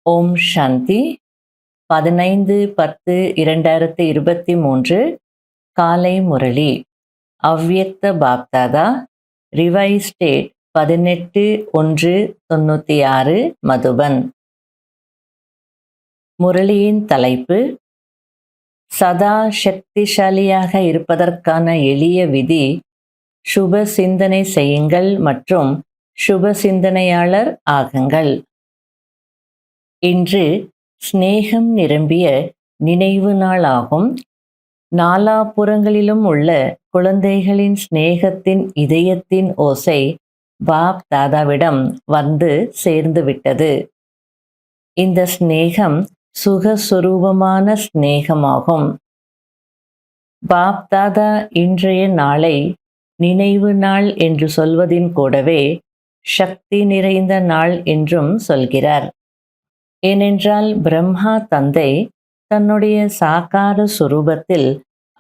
ஓம் சாந்தி 15-10-2023 காலை முரளி அவ்யக்த Bapdada revise date 18-1-96 Madhuban. முரளியின் தலைப்பு சதா சக்திசாலியாக இருப்பதற்கான எளிய விதி சுப சிந்தனை செய்யுங்கள் மற்றும் சுப சிந்தனையாளர் ஆகுங்கள். இன்று ஸ்நேகம் நிரம்பிய நினைவு நாள் ஆகும். நாலாபுறங்களிலும் உள்ள குழந்தைகளின் ஸ்நேகத்தின் இதயத்தின் ஓசை பாப் தாதாவிடம் வந்து சேர்ந்து விட்டது. இந்த ஸ்நேகம் சுகஸ்வரூபமான ஸ்நேகமாகும். பாப் தாதா இன்றைய நாளை நினைவு நாள் என்று சொல்வதின் கூடவே சக்தி நிறைந்த நாள் என்றும் சொல்கிறார். ஏனென்றால் பிரம்மா தந்தை தன்னுடைய சாகார சுரூபத்தில்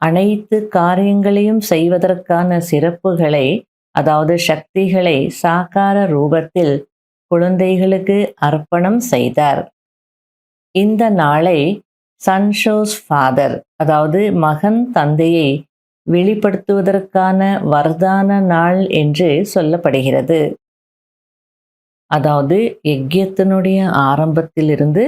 அனைத்து காரியங்களையும் செய்வதற்கான சிறப்புகளை, அதாவது சக்திகளை சாகார ரூபத்தில் குழந்தைகளுக்கு அர்ப்பணம் செய்தார். இந்த நாளை சன்ஷோஸ் ஃபாதர், அதாவது மகன் தந்தையை வெளிப்படுத்துவதற்கான வர்தான நாள் என்று சொல்லப்படுகிறது. அதாவது யஜ்யத்தினுடைய ஆரம்பத்திலிருந்து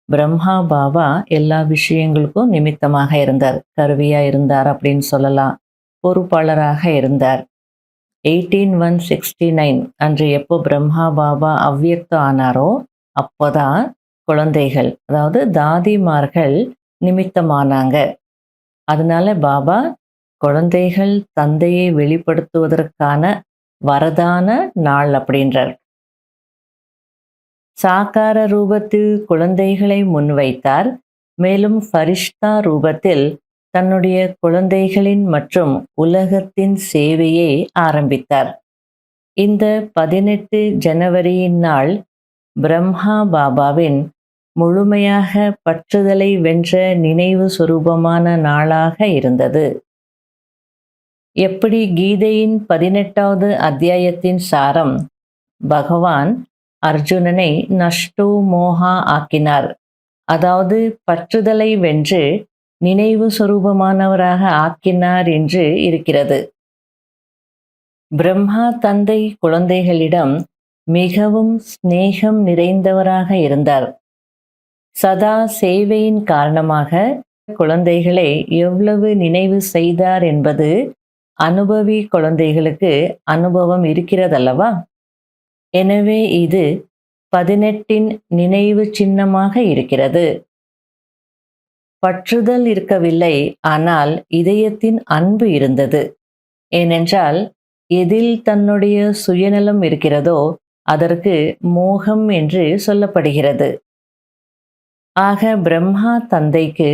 பிரம்மா பாபா எல்லா விஷயங்களுக்கும் நிமித்தமாக இருந்தார், கருவியா இருந்தார் அப்படின்னு சொல்லலாம், பொறுப்பாளராக இருந்தார். 18-169 அன்று எப்போ பிரம்மா பாபா அவ்யக்தம் ஆனாரோ அப்போதான் குழந்தைகள், அதாவது தாதிமார்கள் நிமித்தமானாங்க. அதனால பாபா குழந்தைகள் தந்தையை வெளிப்படுத்துவதற்கான வரதான நாள் அப்படின்றார். சாகார ரூபத்தில் குழந்தைகளை முன்வைத்தார். மேலும் ஃபரிஷ்தா ரூபத்தில் தன்னுடைய குழந்தைகளின் மற்றும் உலகத்தின் சேவையை ஆரம்பித்தார். இந்த 18 ஜனவரியின் நாள் பிரம்மா பாபாவின் முழுமையாக பற்றுதலை வென்ற நினைவு சுரூபமான நாளாக இருந்தது. எப்படி கீதையின் 18வது அத்தியாயத்தின் சாரம் பகவான் அர்ஜுனனை நஷ்டோ மோகா ஆக்கினார், அதாவது பற்றுதலை வென்று நினைவு சொரூபமானவராக ஆக்கினார் என்று இருக்கிறது. பிரம்மா தந்தை குழந்தைகளிடம் மிகவும் ஸ்நேகம் நிறைந்தவராக இருந்தார். சதா சேவையின் காரணமாக குழந்தைகளை எவ்வளவு நினைவு செய்தார் என்பது அனுபவி குழந்தைகளுக்கு அனுபவம் இருக்கிறதல்லவா? எனவே இது 18 நினைவு சின்னமாக இருக்கிறது. பற்றுதல் இருக்கவில்லை, ஆனால் இதயத்தின் அன்பு இருந்தது. ஏனென்றால் எதில் தன்னுடைய சுயநலம் இருக்கிறதோ அதற்கு மோகம் என்று சொல்லப்படுகிறது. ஆக பிரம்மா தந்தைக்கு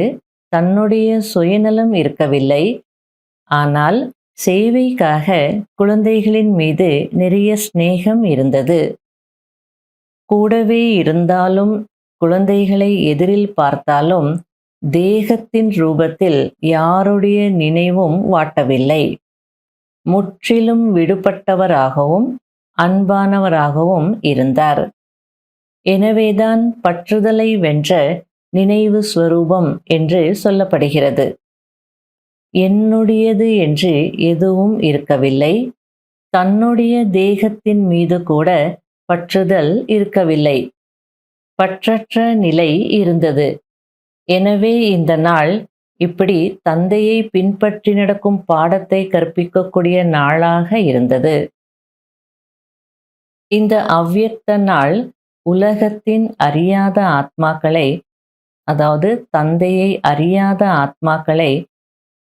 தன்னுடைய சுயநலம் இருக்கவில்லை, ஆனால் சேவைக்காக குழந்தைகளின் மீது நிறைய ஸ்நேகம் இருந்தது. கூடவே இருந்தாலும் குழந்தைகளை எதிரில் பார்த்தாலும் தேகத்தின் ரூபத்தில் யாருடைய நினைவும் வாட்டவில்லை. முற்றிலும் விடுபட்டவராகவும் அன்பானவராகவும் இருந்தார். எனவேதான் பற்றுதலை வென்ற நினைவு ஸ்வரூபம் என்று சொல்லப்படுகிறது. என்னுடையது என்று எதுவும் இருக்கவில்லை. தன்னுடைய தேகத்தின் மீது கூட பற்றுதல் இருக்கவில்லை. பற்றற்ற நிலை இருந்தது. எனவே இந்த நாள் இப்படி தந்தையை பின்பற்றி நடக்கும் பாடத்தை கற்பிக்கக்கூடிய நாளாக இருந்தது. இந்த அவ்யக்த நாள் உலகத்தின் அறியாத ஆத்மாக்களை, அதாவது தந்தையை அறியாத ஆத்மாக்களை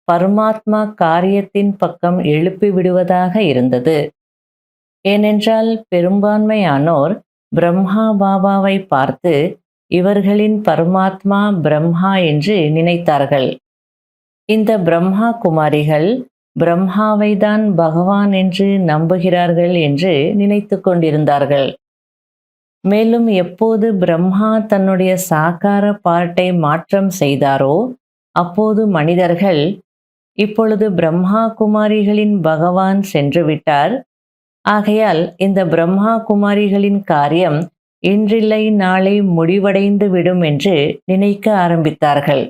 பரமாத்மா காரியத்தின் பக்கம் எழுப்பி விடுவதாக இருந்தது. ஏனென்றால் பெரும்பான்மையானோர் பிரம்மா பாபாவை பார்த்து இவர்களின் பரமாத்மா பிரம்மா என்று நினைத்தார்கள். இந்த பிரம்மா குமாரிகள் பிரம்மாவை தான் பகவான் என்று நம்புகிறார்கள் என்று நினைத்து கொண்டிருந்தார்கள். மேலும் எப்போது பிரம்மா தன்னுடைய சாகார பார்ட்டை மாற்றம் செய்தாரோ அப்போது மனிதர்கள் இப்பொழுது பிரம்மா குமாரிகளின் பகவான் சென்று விட்டார், ஆகையால் இந்த பிரம்மா குமாரிகளின் காரியம் இன்றில்லை நாளை முடிவடைந்து விடும் என்று நினைக்க ஆரம்பித்தார்கள்.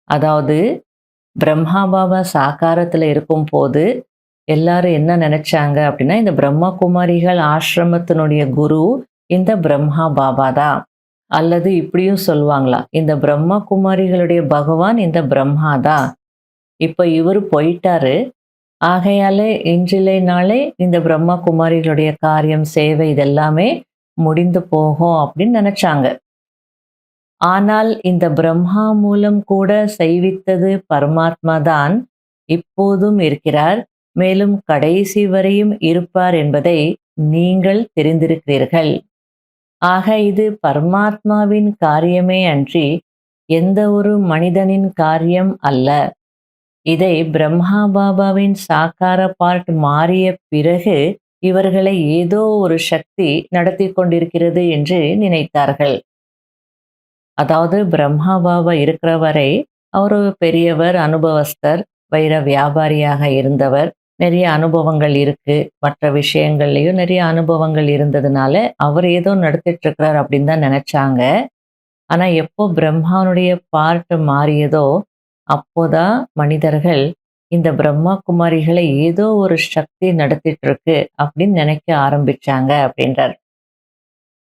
அதாவது பிரம்மா பாபா சாகாரத்தில் இருக்கும்போது எல்லாரும் என்ன நினைச்சாங்க அப்படின்னா, இந்த பிரம்மா குமாரிகள் ஆசிரமத்தினுடைய குரு இந்த பிரம்மா பாபா தான். அல்லது இப்படியும் சொல்லுவாங்களா, இந்த பிரம்மா குமாரிகளுடைய பகவான் இந்த பிரம்மா தான். இப்போ இவர் போயிட்டாரு, ஆகையால இன்றில்லை நாளே இந்த பிரம்மா குமாரிகளுடைய காரியம் சேவை இதெல்லாமே முடிந்து போகும் அப்படின்னு நினைச்சாங்க. ஆனால் இந்த பிரம்மா மூலம் கூட செய்வித்தது பரமாத்மா தான் இப்போதும் இருக்கிறார், மேலும் கடைசி வரையும் இருப்பார் என்பதை நீங்கள் தெரிந்திருக்கிறீர்கள். ஆக இது பரமாத்மாவின் காரியமே அன்றி எந்த ஒரு மனிதனின் காரியம் அல்ல. இதை பிரம்மா பாபாவின் சாக்கார பார்ட் மாறிய பிறகு இவர்களை ஏதோ ஒரு சக்தி நடத்தி கொண்டிருக்கிறது என்று நினைத்தார்கள். அதாவது பிரம்மா பாபா இருக்கிற வரை அவர் பெரியவர், அனுபவஸ்தர், வைர வியாபாரியாக இருந்தவர், நிறைய அனுபவங்கள் இருக்கு, மற்ற விஷயங்கள்லயும் நிறைய அனுபவங்கள் இருந்ததுனால அவர் ஏதோ நடத்திட்டு இருக்கிறார் அப்படின்னு தான் நினைச்சாங்க. ஆனா எப்போ பிரம்மாவுடைய பார்ட் மாறியதோ அப்போதான் மனிதர்கள் இந்த பிரம்மா குமாரிகளை ஏதோ ஒரு சக்தி நடத்திட்டு இருக்கு அப்படின்னு நினைக்க ஆரம்பிச்சாங்க அப்படின்றார்.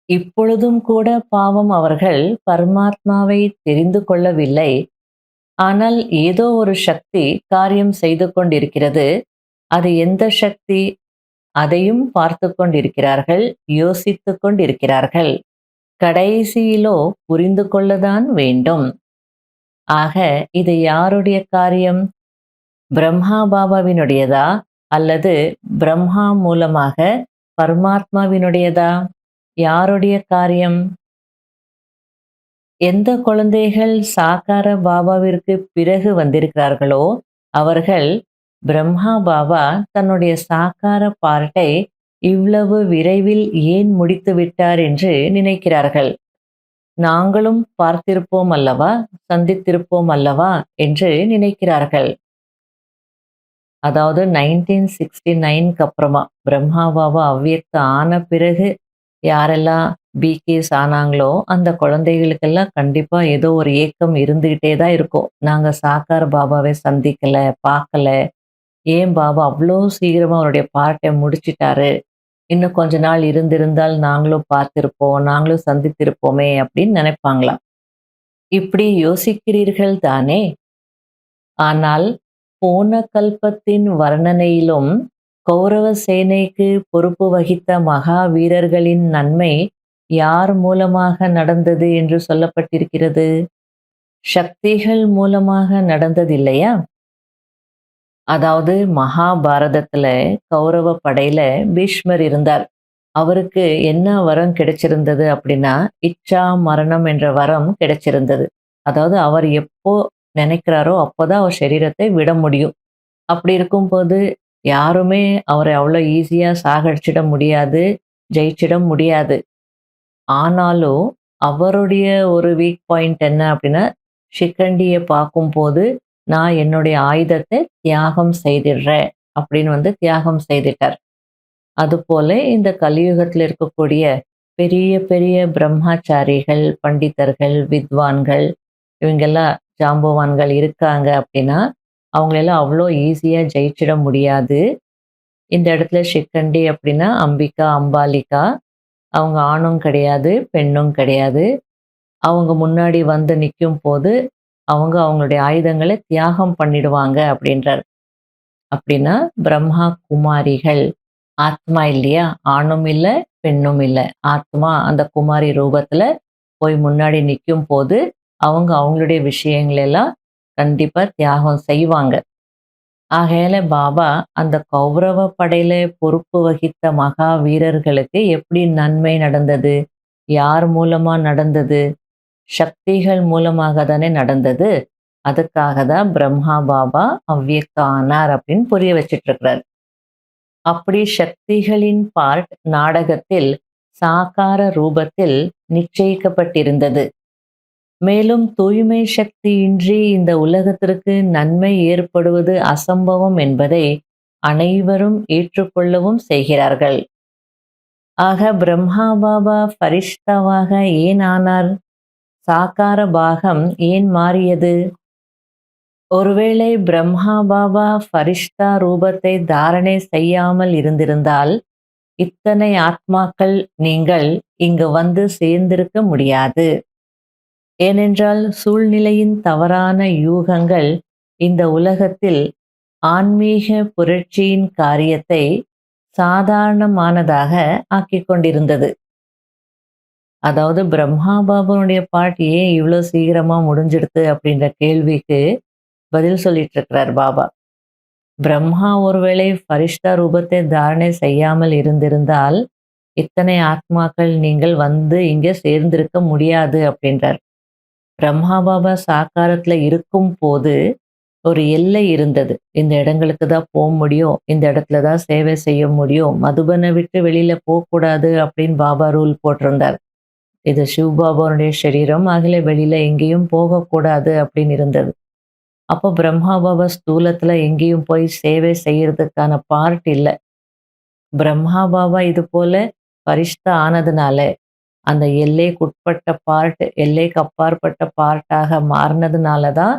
இப்பொழுதும் கூட பாவம் அவர்கள் பரமாத்மாவை தெரிந்து கொள்ளவில்லை. ஆனால் ஏதோ ஒரு சக்தி காரியம் செய்து கொண்டிருக்கிறது. அது எந்த சக்தி அதையும் பார்த்து கொண்டிருக்கிறார்கள், யோசித்து கொண்டிருக்கிறார்கள். கடைசியிலோ புரிந்து கொள்ளதான் வேண்டும். ஆக இது யாருடைய காரியம்? பிரம்மா பாபாவினுடையதா அல்லது பிரம்மா மூலமாக பரமாத்மாவினுடையதா? யாருடைய காரியம்? எந்த குழந்தைகள் சாகார பாபாவிற்கு பிறகு வந்திருக்கிறார்களோ அவர்கள் பிரம்மா பாபா தன்னுடைய சாகார பார்ட்டை இவ்வளவு விரைவில் ஏன் முடித்து விட்டார் என்று நினைக்கிறார்கள். நாங்களும் பார்த்திருப்போம் அல்லவா, சந்தித்திருப்போம் அல்லவா என்று நினைக்கிறார்கள். அதாவது 1969க்கு அப்புறமா பிரம்மா பாபா அவ்வியக்த ஆன பிறகு யாரெல்லாம் பிகேஸ் ஆனாங்களோ அந்த குழந்தைகளுக்கெல்லாம் கண்டிப்பா ஏதோ ஒரு ஏக்கம் இருந்துகிட்டே தான் இருக்கும். நாங்க சாக்கார பாபாவை சந்திக்கல, பார்க்கல, ஏன் பாபா அவ்வளோ சீக்கிரமா அவருடைய பார்ட்டை முடிச்சிட்டாரு, இன்னும் கொஞ்ச நாள் இருந்திருந்தால் நாங்களும் பார்த்திருப்போம், நாங்களும் சந்தித்திருப்போமே அப்படின்னு நினைப்பாங்களாம். இப்படி யோசிக்கிறீர்கள் தானே? ஆனால் போன கல்பத்தின் வர்ணனையிலும் கௌரவ சேனைக்கு பொறுப்பு வகித்த மகா வீரர்களின் நன்மை யார் மூலமாக நடந்தது என்று சொல்லப்பட்டிருக்கிறது? சக்திகள் மூலமாக நடந்ததில்லையா? அதாவது மகாபாரதத்துல கௌரவ படையில பீஷ்மர் இருந்தார். அவருக்கு என்ன வரம் கிடைச்சிருந்தது அப்படின்னா, இச்சா மரணம் என்ற வரம் கிடைச்சிருந்தது. அதாவது அவர் எப்போ நினைக்கிறாரோ அப்போதான் அவர் சரீரத்தை விட முடியும். அப்படி இருக்கும்போது யாருமே அவரை அவ்வளோ ஈஸியா சாகடிச்சிட முடியாது, ஜெயிச்சிட முடியாது. ஆனாலும் அவருடைய ஒரு வீக் பாயிண்ட் என்ன அப்படின்னா, ஷிக்கண்டியை பார்க்கும்போது நான் என்னுடைய ஆயுதத்தை தியாகம் செய்திடுறேன் அப்படின்னு தியாகம் செய்துட்டார். அதுபோல இந்த கலியுகத்தில் இருக்கக்கூடிய பெரிய பெரிய பிரம்மாச்சாரிகள், பண்டிதர்கள், வித்வான்கள், இவங்கெல்லாம் ஜாம்பவான்கள் இருக்காங்க அப்படின்னா அவங்களெல்லாம் அவ்வளோ ஈஸியா ஜெயிச்சிட முடியாது. இந்த இடத்துல ஷிக்கண்டி அப்படின்னா அம்பிகா, அம்பாலிகா. அவங்க ஆணும் கிடையாது, பெண்ணும் கிடையாது. அவங்க முன்னாடி வந்து நிற்கும் போது அவங்க அவங்களுடைய ஆயுதங்களை தியாகம் பண்ணிடுவாங்க அப்படின்றார். அப்படின்னா பிரம்மா குமாரிகள் ஆத்மா இல்லையா, ஆணும் இல்லை பெண்ணும் இல்லை, ஆத்மா அந்த குமாரி ரூபத்துல போய் முன்னாடி நிற்கும் போது அவங்க அவங்களுடைய விஷயங்களெல்லாம் கண்டிப்பா தியாகம் செய்வாங்க. ஆகையால பாபா அந்த கௌரவ படையில பொறுப்பு வகித்த மகா வீரர்களுக்கு எப்படி நன்மை நடந்தது, யார் மூலமா நடந்தது? சக்திகள் மூலமாக தானே நடந்தது. அதுக்காக தான் பிரம்மா பாபா அவ்வியக்த ஆனார் அப்படின்னு புரிய வச்சிட்டு இருக்கிறார். அப்படி சக்திகளின் பார்ட் நாடகத்தில் சாகார ரூபத்தில் நிச்சயிக்கப்பட்டிருந்தது. மேலும் தூய்மை சக்தியின்றி இந்த உலகத்திற்கு நன்மை ஏற்படுவது அசம்பவம் என்பதை அனைவரும் ஏற்றுக்கொள்ளவும் செய்கிறார்கள். ஆக பிரம்மா பாபா ஃபரிஷ்தாவாக ஏன் ஆனார்? சாக்கார பாகம் ஏன் மாறியது? ஒருவேளை பிரம்மா பாபா ஃபரிஷ்தா ரூபத்தை தாரணை செய்யாமல் இருந்திருந்தால் இத்தனை ஆத்மாக்கள் நீங்கள் இங்கு வந்து சேர்ந்திருக்க முடியாது. ஏனென்றால் சூழ்நிலையின் தவறான யூகங்கள் இந்த உலகத்தில் ஆன்மீக புரட்சியின் காரியத்தை சாதாரணமானதாக ஆக்கிக் கொண்டிருந்தது. அதாவது பிரம்மா பாபாவுடைய பாட்டு ஏன் இவ்வளோ சீக்கிரமா முடிஞ்சிடுது அப்படின்ற கேள்விக்கு பதில் சொல்லிட்டு இருக்கிறார் பாபா. பிரம்மா ஒருவேளை ஃபரிஷ்தா ரூபத்தை தாரணை செய்யாமல் இருந்திருந்தால் இத்தனை ஆத்மாக்கள் நீங்கள் வந்து இங்கே சேர்ந்திருக்க முடியாது அப்படின்றார். பிரம்மா பாபா சாக்காரத்துல இருக்கும் போது ஒரு எல்லை இருந்தது. இந்த இடங்களுக்கு தான் போக முடியும், இந்த இடத்துல தான் சேவை செய்ய முடியும், மதுபனை விட்டு வெளியில போகக்கூடாது அப்படின்னு பாபா ரூல் போட்டிருந்தார். இது சிவ் பாபாவுடைய சரீரம், ஆகல வெளியில எங்கேயும் போகக்கூடாது அப்படின்னு இருந்தது. அப்போ பிரம்மா பாபா ஸ்தூலத்துல எங்கேயும் போய் சேவை செய்யறதுக்கான பார்ட் இல்லை. பிரம்மா பாபா இது போல பரிஷ்டா ஆனதுனால அந்த எல்லைக்குட்பட்ட பார்ட் எல்லைக்கு அப்பாற்பட்ட பார்ட்டாக மாறினதுனால தான்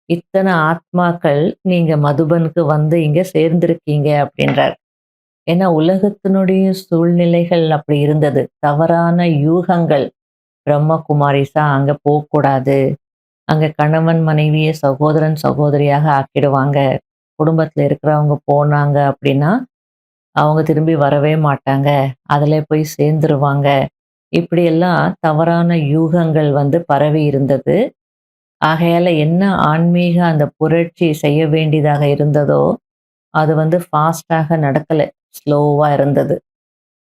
இத்தனை ஆத்மாக்கள் நீங்க மதுபனுக்கு வந்து இங்க சேர்ந்திருக்கீங்க அப்படின்றார். ஏன்னா உலகத்தினுடைய சூழ்நிலைகள் அப்படி இருந்தது. தவறான யூகங்கள். பிரம்மகுமாரிஸா அங்க போகக்கூடாது, அங்க கணவன் மனைவியை சகோதரன் சகோதரியாக ஆக்கிடுவாங்க, குடும்பத்துல இருக்கிறவங்க போனாங்க அப்படின்னா அவங்க திரும்பி வரவே மாட்டாங்க, அதில் போய் சேர்ந்துருவாங்க, இப்படியெல்லாம் தவறான யூகங்கள் வந்து பரவி இருந்தது. ஆகையால என்ன ஆன்மீக அந்த புரட்சி செய்ய வேண்டியதாக இருந்ததோ அது வந்து ஃபாஸ்டாக நடக்கலை, ஸ்லோவா இருந்தது.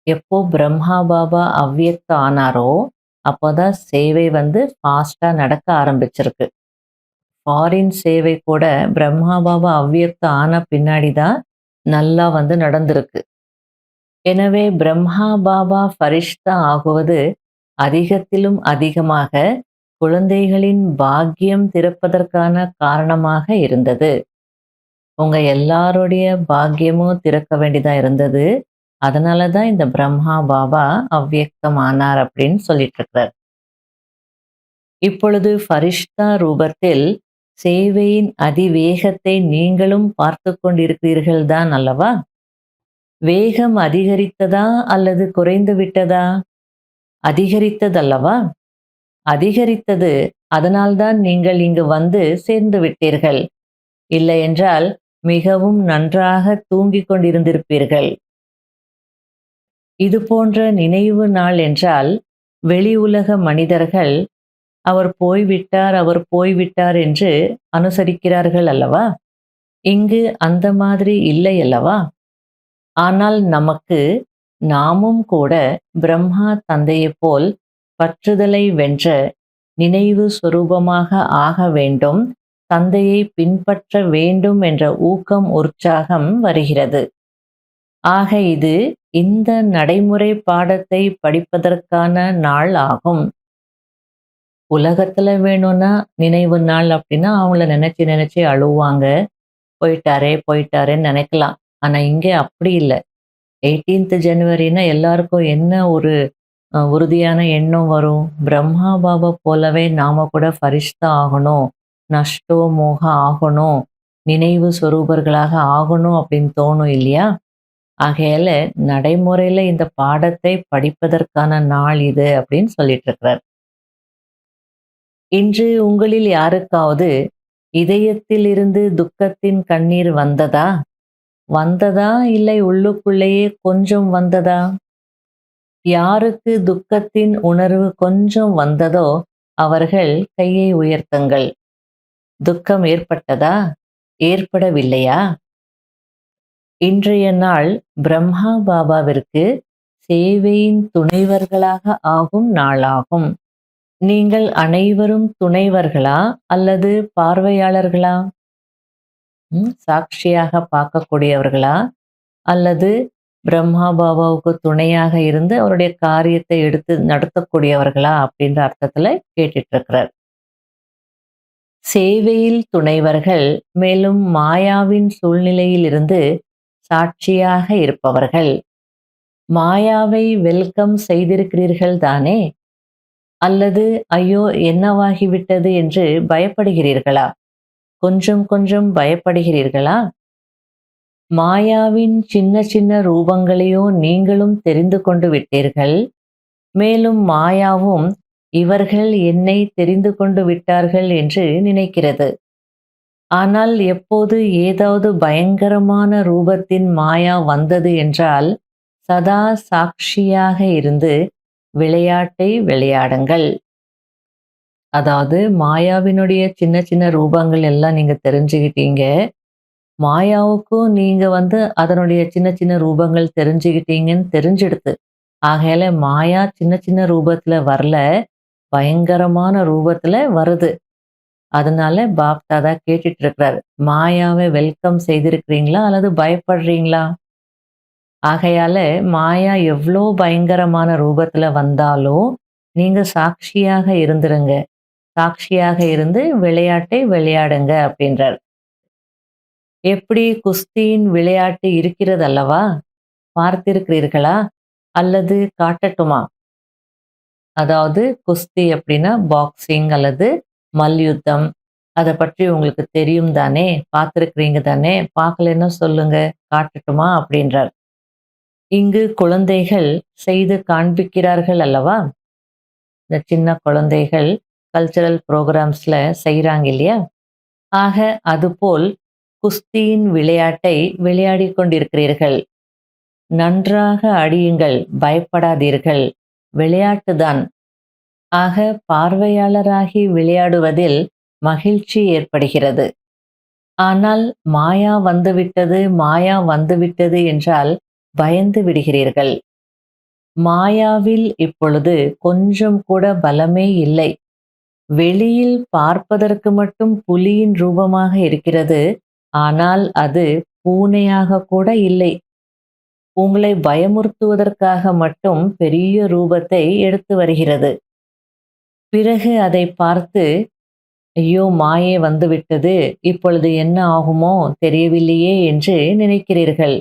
எப்போ பிரம்மா பாபா அவ்வியக்த ஆனாரோ அப்போதான் சேவை வந்து ஃபாஸ்டா நடக்க ஆரம்பிச்சிருக்கு. ஃபாரின் சேவை கூட பிரம்மா பாபா அவ்வியக்த ஆன பின்னாடி தான் நல்லா வந்து நடந்திருக்கு. எனவே பிரம்மா பாபா ஃபரிஷ்தா ஆகுவது அதிகத்திலும் அதிகமாக குழந்தைகளின் பாக்கியம் திறப்பதற்கான காரணமாக இருந்தது. உங்க எல்லாருடைய பாக்கியமும் திறக்க வேண்டியதா இருந்தது. அதனால தான் இந்த பிரம்மா பாபா அவ்வியக்தம் ஆனார் அப்படின்னு சொல்லிட்டு இருக்கிறார். இப்பொழுது ஃபரிஷ்தா ரூபத்தில் சேவையின் அதிவேகத்தை நீங்களும் பார்த்து கொண்டிருக்கிறீர்கள் தான் அல்லவா? வேகம் அதிகரித்ததா அல்லது குறைந்து விட்டதா? அதிகரித்ததல்லவா? அதிகரித்தது. அதனால்தான் நீங்கள் இங்கு வந்து சேர்ந்து விட்டீர்கள். இல்லை என்றால் மிகவும் நன்றாக தூங்கிக் கொண்டிருந்திருப்பீர்கள். இது போன்ற நினைவு நாள் என்றால் வெளி உலக மனிதர்கள் அவர் போய்விட்டார் அவர் போய்விட்டார் என்று அனுசரிக்கிறார்கள் அல்லவா? இங்கு அந்த மாதிரி இல்லை அல்லவா? ஆனால் நமக்கு நாமும் கூட பிரம்மா தந்தையைப் போல் பற்றுதலை வென்ற நினைவு சொரூபமாக ஆக வேண்டும், தந்தையை பின்பற்ற வேண்டும் என்ற ஊக்கம் உற்சாகம் வருகிறது. ஆக இது இந்த நடைமுறை பாடத்தை படிப்பதற்கான நாள் ஆகும். உலகத்துல வேணும்னா நினைவு நாள் அப்படின்னா அவங்கள நினைச்சு நினைச்சு அழுவாங்க, போயிட்டாரே போயிட்டாரேன்னு நினைக்கலாம். ஆனா இங்கே அப்படி இல்லை. 18th ஜனவரினா எல்லாருக்கும் என்ன ஒரு உறுதியான எண்ணம் வரும்? பிரம்மா பாபா போலவே நாம கூட ஃபரிஷ்தா ஆகணும், நஷ்டோ மோக ஆகணும், நினைவு சொரூபர்களாக ஆகணும் அப்படின்னு தோணும் இல்லையா? ஆகையால நடைமுறையில இந்த பாடத்தை படிப்பதற்கான நாள் இது அப்படின்னு சொல்லிட்டு இருக்கிறார். இன்று உங்களில் யாருக்காவது இதயத்திலிருந்து துக்கத்தின் கண்ணீர் வந்ததா? வந்ததா இல்லை உள்ளுக்குள்ளேயே கொஞ்சம் வந்ததா? யாருக்கு துக்கத்தின் உணர்வு கொஞ்சம் வந்ததோ அவர்கள் கையை உயர்த்துங்கள். துக்கம் ஏற்பட்டதா? ஏற்படவில்லையா? இன்றைய நாள் பிரம்மா பாபாவிற்கு சேவையின் துணைவர்களாக ஆகும் நாளாகும். நீங்கள் அனைவரும் துணைவர்களா அல்லது பார்வையாளர்களா? சாட்சியாக பார்க்கக்கூடியவர்களா அல்லது பிரம்மா பாபாவுக்கு துணையாக இருந்து அவருடைய காரியத்தை எடுத்து நடத்தக்கூடியவர்களா அப்படின்ற அர்த்தத்துல கேட்டுட்டு இருக்கிறார். சேவையில் துணைவர்கள், மேலும் மாயாவின் சூழ்நிலையில் இருந்து சாட்சியாக இருப்பவர்கள். மாயாவை வெல்கம் செய்திருக்கிறீர்கள் தானே? அல்லது ஐயோ என்னவாகிவிட்டது என்று பயப்படுகிறீர்களா? கொஞ்சம் கொஞ்சம் பயப்படுகிறீர்களா? மாயாவின் சின்ன சின்ன ரூபங்களையோ நீங்களும் தெரிந்து கொண்டு விட்டீர்கள். மேலும் மாயாவும் இவர்கள் என்னை தெரிந்து கொண்டு விட்டார்கள் என்று நினைக்கிறது. ஆனால் எப்போது ஏதாவது பயங்கரமான ரூபத்தின் மாயா வந்தது என்றால் சதா சாட்சியாக இருந்து விளையாட்டை விளையாடுங்கள். அதாவது மாயாவினுடைய சின்ன சின்ன ரூபங்கள் எல்லாம் நீங்க தெரிஞ்சுக்கிட்டீங்க. மாயாவுக்கும் நீங்க அதனுடைய சின்ன சின்ன ரூபங்கள் தெரிஞ்சுக்கிட்டீங்கன்னு தெரிஞ்சிடுது. ஆகையால மாயா சின்ன சின்ன ரூபத்துல வரல, பயங்கரமான ரூபத்துல வருது. அதனால பாப் தாதா கேட்டுட்டு இருக்கிறாரு. மாயாவை வெல்கம் செய்திருக்கிறீங்களா அல்லது பயப்படுறீங்களா? ஆகையால மாயா எவ்வளோ பயங்கரமான ரூபத்துல வந்தாலும் நீங்க சாட்சியாக இருந்துருங்க. சாட்சியாக இருந்து விளையாட்டை விளையாடுங்க அப்படின்றார். எப்படி குஸ்தியின் விளையாட்டு இருக்கிறது அல்லவா? பார்த்திருக்கிறீர்களா? அல்லது காட்டட்டுமா? அதாவது குஸ்தி அப்படின்னா பாக்ஸிங் அல்லது மல்யுத்தம். அதை பற்றி உங்களுக்கு தெரியும் தானே? பார்த்திருக்கிறீங்க தானே? பார்க்கலன்னா சொல்லுங்க, காட்டட்டுமா அப்படின்றார். இங்கு குழந்தைகள் செய்து காண்பிக்கிறார்கள் அல்லவா? இந்த சின்ன குழந்தைகள் கல்ச்சரல் ப்ரோக்ராம்ஸ்ல செய்றாங்க இல்லையா? ஆக அதுபோல் குஸ்தியின் விளையாட்டை விளையாடிக் கொண்டிருக்கிறீர்கள். நன்றாக அடியுங்கள், பயப்படாதீர்கள். விளையாட்டுதான். ஆக பார்வையாளராகி விளையாடுவதில் மகிழ்ச்சி ஏற்படுகிறது. ஆனால் மாயா வந்துவிட்டது, மாயா வந்துவிட்டது என்றால் பயந்து விடுகிறீர்கள். மாயாவில் இப்பொழுது கொஞ்சம் கூட பலமே இல்லை. வெளியில் பார்ப்பதற்கு மட்டும் புலியின் ரூபமாக இருக்கிறது. ஆனால் அது பூனையாக கூட இல்லை. உங்களை பயமுறுத்துவதற்காக மட்டும் பெரிய ரூபத்தை எடுத்து வருகிறது. பிறகு அதை பார்த்து ஐயோ மாயே வந்துவிட்டது, இப்பொழுது என்ன ஆகுமோ தெரியவில்லையே என்று நினைக்கிறீர்கள்.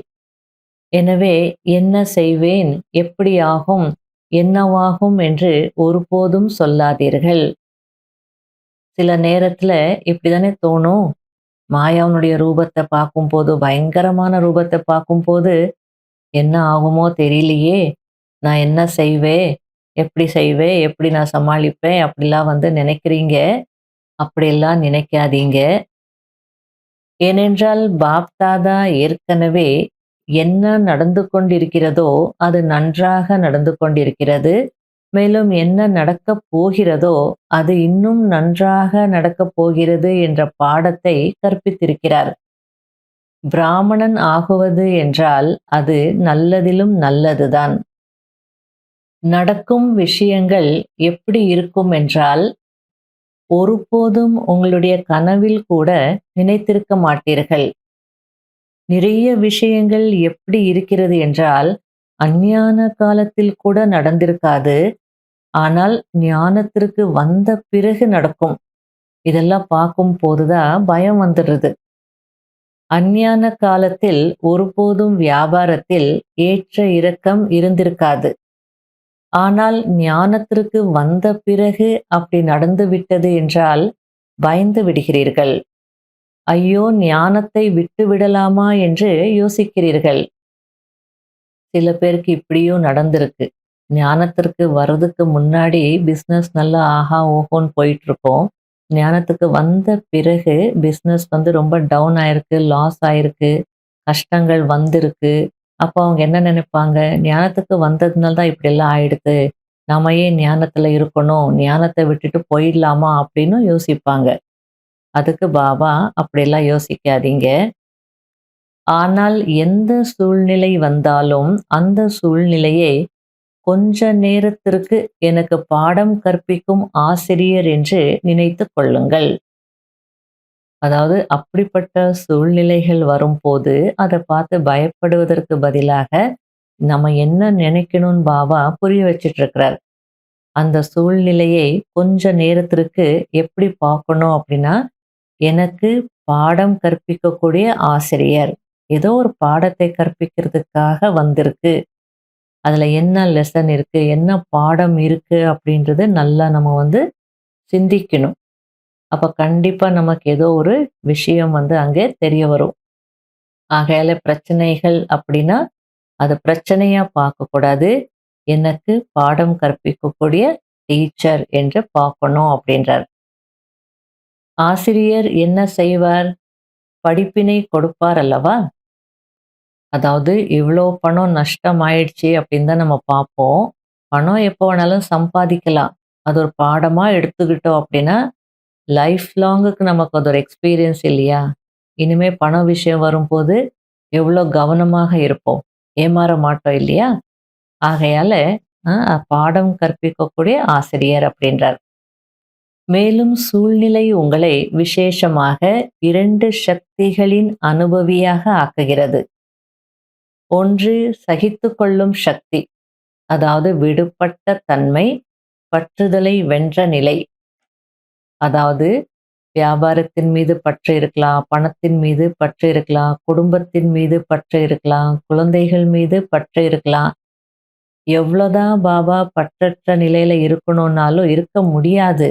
எனவே என்ன செய்வேன், எப்படி ஆகும், என்னவாகும் என்று ஒருபோதும் சொல்லாதீர்கள். சில நேரத்துல இப்படிதானே தோணும். மாயாவுடைய ரூபத்தை பார்க்கும்போது, பயங்கரமான ரூபத்தை பார்க்கும்போது என்ன ஆகுமோ தெரியலையே, நான் என்ன செய்வேன், எப்படி செய்வேன், எப்படி நான் சமாளிப்பேன் அப்படிலாம் நினைக்கிறீங்க. அப்படியெல்லாம் நினைக்காதீங்க. ஏனென்றால் பாப் தாதா ஏற்கனவே என்ன நடந்து கொண்டிருக்கிறதோ அது நன்றாக நடந்து கொண்டிருக்கிறது. மேலும் என்ன நடக்கப் போகிறதோ அது இன்னும் நன்றாக நடக்கப் போகிறது என்ற பாடத்தை கற்பித்திருக்கிறார். பிராமணன் ஆகுவது என்றால் அது நல்லதிலும் நல்லதுதான். நடக்கும் விஷயங்கள் எப்படி இருக்கும் என்றால் ஒருபோதும் உங்களுடைய கனவில் கூட நினைத்திருக்க மாட்டீர்கள். நிறைய விஷயங்கள் எப்படி இருக்கிறது என்றால் அஞ்ஞான காலத்தில் கூட நடந்திருக்காது. ஆனால் ஞானத்திற்கு வந்த பிறகு நடக்கும். இதெல்லாம் பார்க்கும் போதுதான் பயம் வந்துடுறது. அஞ்ஞான காலத்தில் ஒருபோதும் வியாபாரத்தில் ஏற்ற இறக்கம் இருந்திருக்காது. ஆனால் ஞானத்திற்கு வந்த பிறகு அப்படி நடந்து விட்டது என்றால் பயந்து விடுகிறீர்கள். ஐயோ ஞானத்தை விட்டு விடலாமா என்று யோசிக்கிறீர்கள். சில பேருக்கு இப்படியும் நடந்திருக்கு. ஞானத்திற்கு வர்றதுக்கு முன்னாடி பிஸ்னஸ் நல்லா ஆஹா ஓஹோன்னு போயிட்டு இருக்கோம். ஞானத்துக்கு வந்த பிறகு பிஸ்னஸ் ரொம்ப டவுன் ஆயிருக்கு, லாஸ் ஆயிருக்கு, கஷ்டங்கள் வந்திருக்கு. அப்போ அவங்க என்ன நினைப்பாங்க, ஞானத்துக்கு வந்ததுனால தான் இப்படியெல்லாம் ஆயிடுது, நாம ஏன் ஞானத்துல இருக்கணும், ஞானத்தை விட்டுட்டு போயிடலாமா அப்படின்னு யோசிப்பாங்க. அதுக்கு பாபா அப்படியெல்லாம் யோசிக்காதீங்க. ஆனால் எந்த சூழ்நிலை வந்தாலும் அந்த சூழ்நிலையை கொஞ்ச நேரத்திற்கு எனக்கு பாடம் கற்பிக்கும் ஆசிரியர் என்று நினைத்து கொள்ளுங்கள். அதாவது அப்படிப்பட்ட சூழ்நிலைகள் வரும்போது அதை பார்த்து பயப்படுவதற்கு பதிலாக நம்ம என்ன நினைக்கணும்னு பாபா புரிய வச்சிட்டு இருக்கிறார். அந்த சூழ்நிலையை கொஞ்ச நேரத்திற்கு எப்படி பார்க்கணும் அப்படின்னா, எனக்கு பாடம் கற்பிக்கக்கூடிய ஆசிரியர் ஏதோ ஒரு பாடத்தை கற்பிக்கிறதுக்காக வந்திருக்கு. அதில் என்ன லெசன் இருக்கு, என்ன பாடம் இருக்கு அப்படின்றது நல்லா நம்ம வந்து சிந்திக்கணும். அப்போ கண்டிப்பாக நமக்கு ஏதோ ஒரு விஷயம் வந்து அங்கே தெரிய வரும். ஆகையால பிரச்சனைகள் அப்படின்னா அது பிரச்சனையா பார்க்கக்கூடாது. எனக்கு பாடம் கற்பிக்கக்கூடிய டீச்சர் என்று பார்க்கணும் அப்படின்றார். ஆசிரியர் என்ன செய்வார்? படிப்பினை கொடுப்பார் அல்லவா? அதாவது இவ்வளோ பணம் நஷ்டம் ஆயிடுச்சு அப்படின்னு தான் நம்ம பார்ப்போம். பணம் எப்போ வேணாலும் சம்பாதிக்கலாம். அது ஒரு பாடமா எடுத்துக்கிட்டோம் அப்படின்னா, லைஃப் லாங்குக்கு நமக்கு அது ஒரு எக்ஸ்பீரியன்ஸ் இல்லையா? இனிமே பண விஷயம் வரும்போது எவ்வளோ கவனமாக இருப்போம். ஏமாற மாட்டோம் இல்லையா? ஆகையால பாடம் கற்பிக்கக்கூடிய ஆசிரியர் அப்படின்றார். மேலும் சூழ்நிலை உங்களை விசேஷமாக 2 சக்திகளின் அனுபவியாக ஆக்குகிறது. ஒன்று சகித்துக்கொள்ளும் சக்தி, அதாவது விடுபட்ட தன்மை, பற்றுதலை வென்ற நிலை. அதாவது வியாபாரத்தின் மீது பற்று இருக்கலாம், பணத்தின் மீது பற்று இருக்கலாம், குடும்பத்தின் மீது பற்று இருக்கலாம், குழந்தைகள் மீது பற்று இருக்கலாம். எவ்வளோதான் பாபா பற்றற்ற நிலையில இருக்கணும்னாலும் இருக்க முடியாது.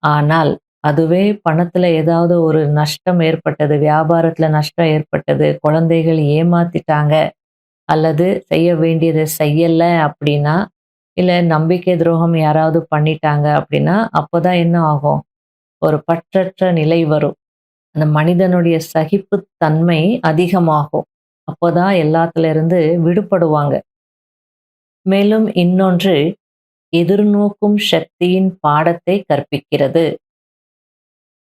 ஆனால் அதுவே பணத்துல ஏதாவது ஒரு நஷ்டம் ஏற்பட்டது, வியாபாரத்துல நஷ்டம் ஏற்பட்டது, குழந்தைகள் ஏமாத்திட்டாங்க அல்லது செய்ய வேண்டியதை செய்யல அப்படின்னா, இல்ல நம்பிக்கை துரோகம் யாராவது பண்ணிட்டாங்க அப்படின்னா, அப்போதான் என்ன ஆகும்? ஒரு பற்றற்ற நிலை வரும். அந்த மனிதனுடைய சகிப்புத்தன்மை அதிகமாகும். அப்போதான் எல்லாத்துல இருந்து விடுபடுவாங்க. மேலும் இன்னொன்று எதிர்நோக்கும் சக்தியின் பாடத்தை கற்பிக்கிறது.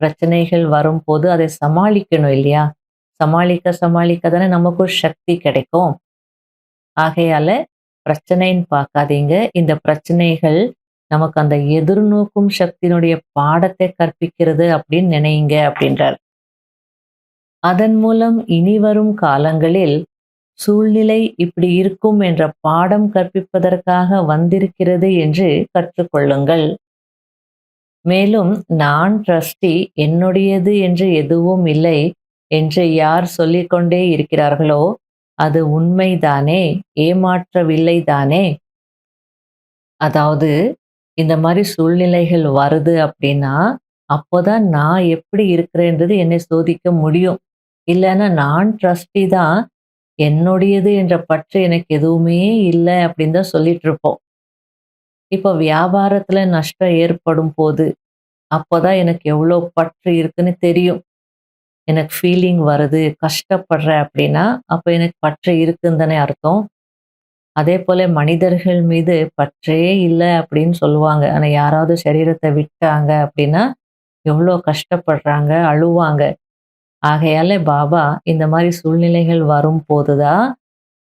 பிரச்சனைகள் வரும்போது அதை சமாளிக்கணும் இல்லையா? சமாளிக்க சமாளிக்க தானே நமக்கு ஒரு சக்தி கிடைக்கும். ஆகையால பிரச்சனைன்னு பார்க்காதீங்க. இந்த பிரச்சனைகள் நமக்கு அந்த எதிர்நோக்கும் சக்தியினுடைய பாடத்தை கற்பிக்கிறது அப்படின்னு நினைங்க அப்படின்றார். அதன் மூலம் இனி வரும் காலங்களில் சூழ்நிலை இப்படி இருக்கும் என்ற பாடம் கற்பிப்பதற்காக வந்திருக்கிறது என்று கற்றுக்கொள்ளுங்கள். மேலும் நான் ட்ரஸ்டி, என்னுடையது என்று எதுவும் இல்லை என்று யார் சொல்லிக்கொண்டே இருக்கிறார்களோ அது உண்மைதானே, ஏமாற்றவில்லை தானே? அதாவது இந்த மாதிரி சூழ்நிலைகள் வருது அப்படின்னா அப்போதான் நான் எப்படி இருக்கிறேன்றது என்னை சோதிக்க முடியும். இல்லைன்னா நான் ட்ரஸ்டி தான், என்னுடையது என்ற பற்று எனக்கு எதுவுமே இல்லை அப்படின்னு தான் சொல்லிட்டு இருப்போம். இப்போ வியாபாரத்துல நஷ்டம் ஏற்படும் போது அப்போதான் எனக்கு எவ்வளோ பற்று இருக்குன்னு தெரியும். எனக்கு ஃபீலிங் வருது, கஷ்டப்படுறேன் அப்படின்னா அப்போ எனக்கு பற்று இருக்குன்னு தானே அர்த்தம். அதே போல மனிதர்கள் மீது பற்றே இல்லை அப்படின்னு சொல்லுவாங்க. ஆனால் யாராவது சரீரத்தை விட்டாங்க அப்படின்னா எவ்வளோ கஷ்டப்படுறாங்க, அழுவாங்க. ஆகையால பாபா இந்த மாதிரி சூழ்நிலைகள் வரும்போது தான்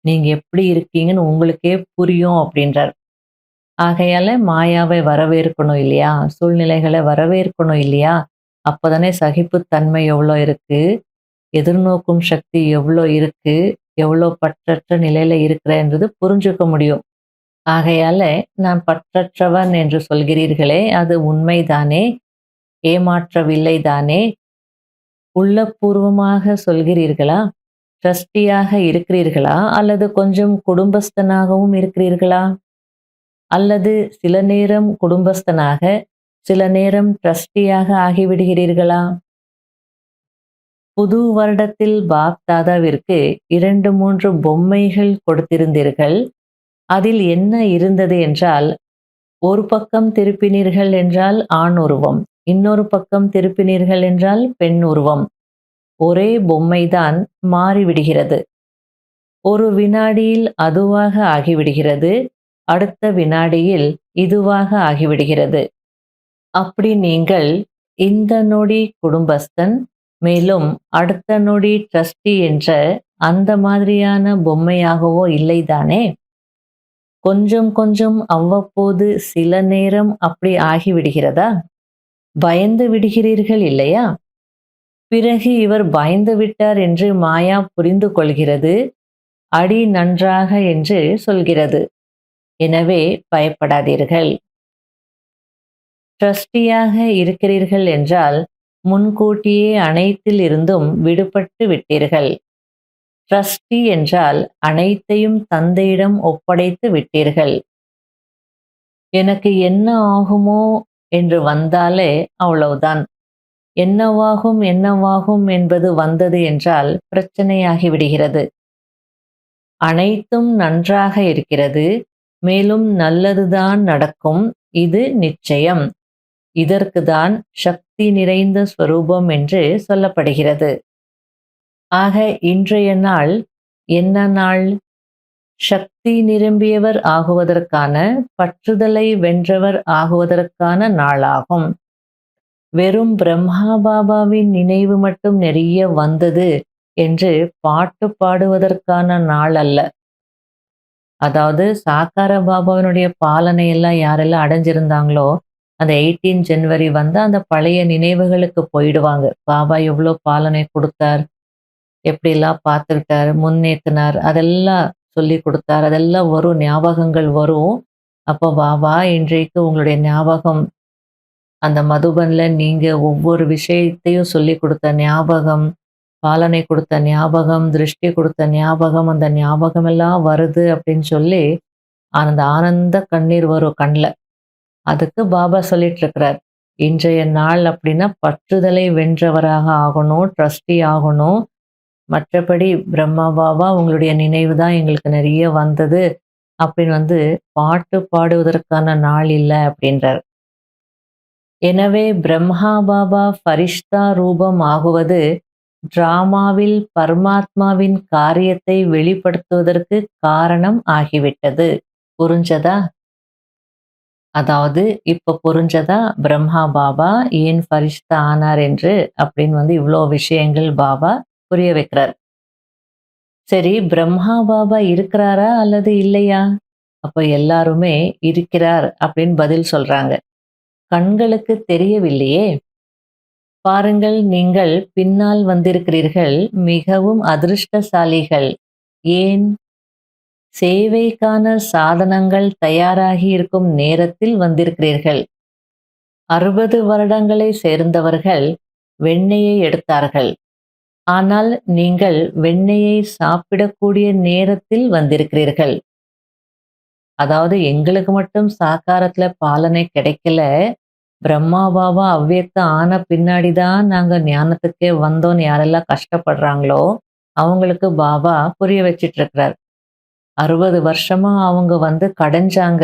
நீங்க எப்படி இருக்கீங்கன்னு உங்களுக்கே புரியும் அப்படின்றார். ஆகையால மாயாவை வரவேற்கணும் இல்லையா? சூழ்நிலைகளை வரவேற்கணும் இல்லையா? அப்பதானே சகிப்புத்தன்மை எவ்வளோ இருக்கு, எதிர்நோக்கும் சக்தி எவ்வளோ இருக்கு, எவ்வளோ பற்றற்ற நிலையில இருக்கிறேன்றது புரிஞ்சுக்க முடியும். ஆகையால நான் பற்றற்றவன் என்று சொல்கிறீர்களே அது உண்மைதானே, ஏமாற்றவில்லை தானே? உள்ளபூர்வமாக சொல்கிறீர்களா? ட்ரஸ்டியாக இருக்கிறீர்களா? அல்லது கொஞ்சம் குடும்பஸ்தனாகவும் இருக்கிறீர்களா? அல்லது சில நேரம் குடும்பஸ்தனாக, சில நேரம் ட்ரஸ்டியாக ஆகிவிடுகிறீர்களா? புது வருடத்தில் பாப் தாதாவிற்கு 2, 3 பொம்மைகள் கொடுத்திருந்தீர்கள். அதில் என்ன இருந்தது என்றால், ஒரு பக்கம் திருப்பினீர்கள் என்றால் ஆண் உருவம், இன்னொரு பக்கம் திருப்பினீர்கள் என்றால் பெண் உருவம். ஒரே பொம்மைதான் மாறிவிடுகிறது. ஒரு வினாடியில் அதுவாக ஆகிவிடுகிறது, அடுத்த வினாடியில் இதுவாக ஆகிவிடுகிறது. அப்படி நீங்கள் இந்த நொடி குடும்பஸ்தன், மேலும் அடுத்த நொடி ட்ரஸ்டி என்ற அந்த மாதிரியான பொம்மையாகவோ இல்லைதானே? கொஞ்சம் கொஞ்சம் அவ்வப்போது சில நேரம் அப்படி ஆகிவிடுகிறதா? பயந்து விடுகிறீர்கள் இல்லையா? பிறகு இவர் பயந்து விட்டார் என்று மாயா புரிந்து கொள்கிறது. அடி நன்றாக என்று சொல்கிறது. எனவே பயப்படாதீர்கள். ட்ரஸ்டியாக இருக்கிறீர்கள் என்றால் முன்கூட்டியே அனைத்தில் இருந்தும் விடுபட்டு விட்டீர்கள். ட்ரஸ்டி என்றால் அனைத்தையும் தந்தையிடம் ஒப்படைத்து விட்டீர்கள். எனக்கு என்ன ஆகுமோ என்று வந்தாலே அவ்வளவுதான். என்னவாகும் என்னவாகும் என்பது வந்தது என்றால் பிரச்சனையாகி விடுகிறது. அனைத்தும் நன்றாக இருக்கிறது. மேலும் நல்லதுதான் நடக்கும். இது நிச்சயம். இதற்குதான் சக்தி நிறைந்த ஸ்வரூபம் என்று சொல்லப்படுகிறது. ஆக இன்றைய நாள் என்ன நாள்? சக்தி நிரம்பியவர் ஆகுவதற்கான, பற்றுதலை வென்றவர் ஆகுவதற்கான நாளாகும். வெறும் பிரம்மா பாபாவின் நினைவு மட்டும் நிறைய வந்தது என்று பாட்டு பாடுவதற்கான நாள் அல்ல. அதாவது சாக்கார பாபாவினுடைய பாலனை எல்லாம் யாரெல்லாம் அடைஞ்சிருந்தாங்களோ அந்த 18 ஜனவரி வந்து அந்த பழைய நினைவுகளுக்கு போயிடுவாங்க. பாபா எவ்வளோ பாலனை கொடுத்தார், எப்படிலாம் பார்த்துக்கிட்டார், முன்னேற்றினார், அதெல்லாம் சொல்லி கொடுத்தார், அதெல்லாம் வரும், ஞாபகங்கள் வரும். அப்போ பாபா இன்றைக்கு உங்களுடைய ஞாபகம், அந்த மதுபன்ல நீங்க ஒவ்வொரு விஷயத்தையும் சொல்லி கொடுத்த ஞாபகம், பாலனை கொடுத்த ஞாபகம், திருஷ்டி கொடுத்த ஞாபகம், அந்த ஞாபகம் எல்லாம் வருது அப்படின்னு சொல்லி அந்த ஆனந்த கண்ணீர் வரும் கண்ல. அதுக்கு பாபா சொல்லிட்டு இருக்கிறார், இன்றைய நாள் அப்படின்னா பற்றுதலை வென்றவராக ஆகணும், ட்ரஸ்டி ஆகணும். மற்றபடி பிரம்மா பாபா உங்களுடைய நினைவு தான் எங்களுக்கு நிறைய வந்தது அப்படின்னு வந்து பாட்டு பாடுவதற்கான நாள் இல்லை அப்படின்றார். எனவே பிரம்மா பாபா ஃபரிஷ்தா ரூபம் ஆகுவது டிராமாவில் பரமாத்மாவின் காரியத்தை வெளிப்படுத்துவதற்கு காரணம் ஆகிவிட்டது. புரிஞ்சதா? அதாவது இப்ப புரிஞ்சதா பிரம்மா பாபா ஏன் ஃபரிஷ்தா ஆனார் என்று அப்படின்னு வந்து இவ்வளோ விஷயங்கள் பாபா புரிய வைக்கிறார். சரி, பிரம்மா பாபா இருக்கிறாரா அல்லது இல்லையா? அப்ப எல்லாருமே இருக்கிறார் அப்படின்னு பதில் சொல்றாங்க. கண்களுக்கு தெரியவில்லையே. பாருங்கள், நீங்கள் பின்னால் வந்திருக்கிறீர்கள், மிகவும் அதிர்ஷ்டசாலிகள். ஏன்? சேவைக்கான சாதனங்கள் தயாராகி இருக்கும் நேரத்தில் வந்திருக்கிறீர்கள். 60 வருடங்களை சேர்ந்தவர்கள் வெண்ணெயை எடுத்தார்கள். ஆனால் நீங்கள் வெண்ணெயை சாப்பிடக்கூடிய நேரத்தில் வந்திருக்கிறீர்கள். அதாவது எங்களுக்கு மட்டும் சாக்காரத்துல பாலனை கிடைக்கல, பிரம்மா பாபா அவ்வியக்த ஆன பின்னாடி தான் நாங்க ஞானத்துக்கே வந்தோம்னு யாரெல்லாம் கஷ்டப்படுறாங்களோ அவங்களுக்கு பாபா புரிய வச்சிட்டு இருக்கிறார். 60 வருஷமா அவங்க வந்து கடைஞ்சாங்க,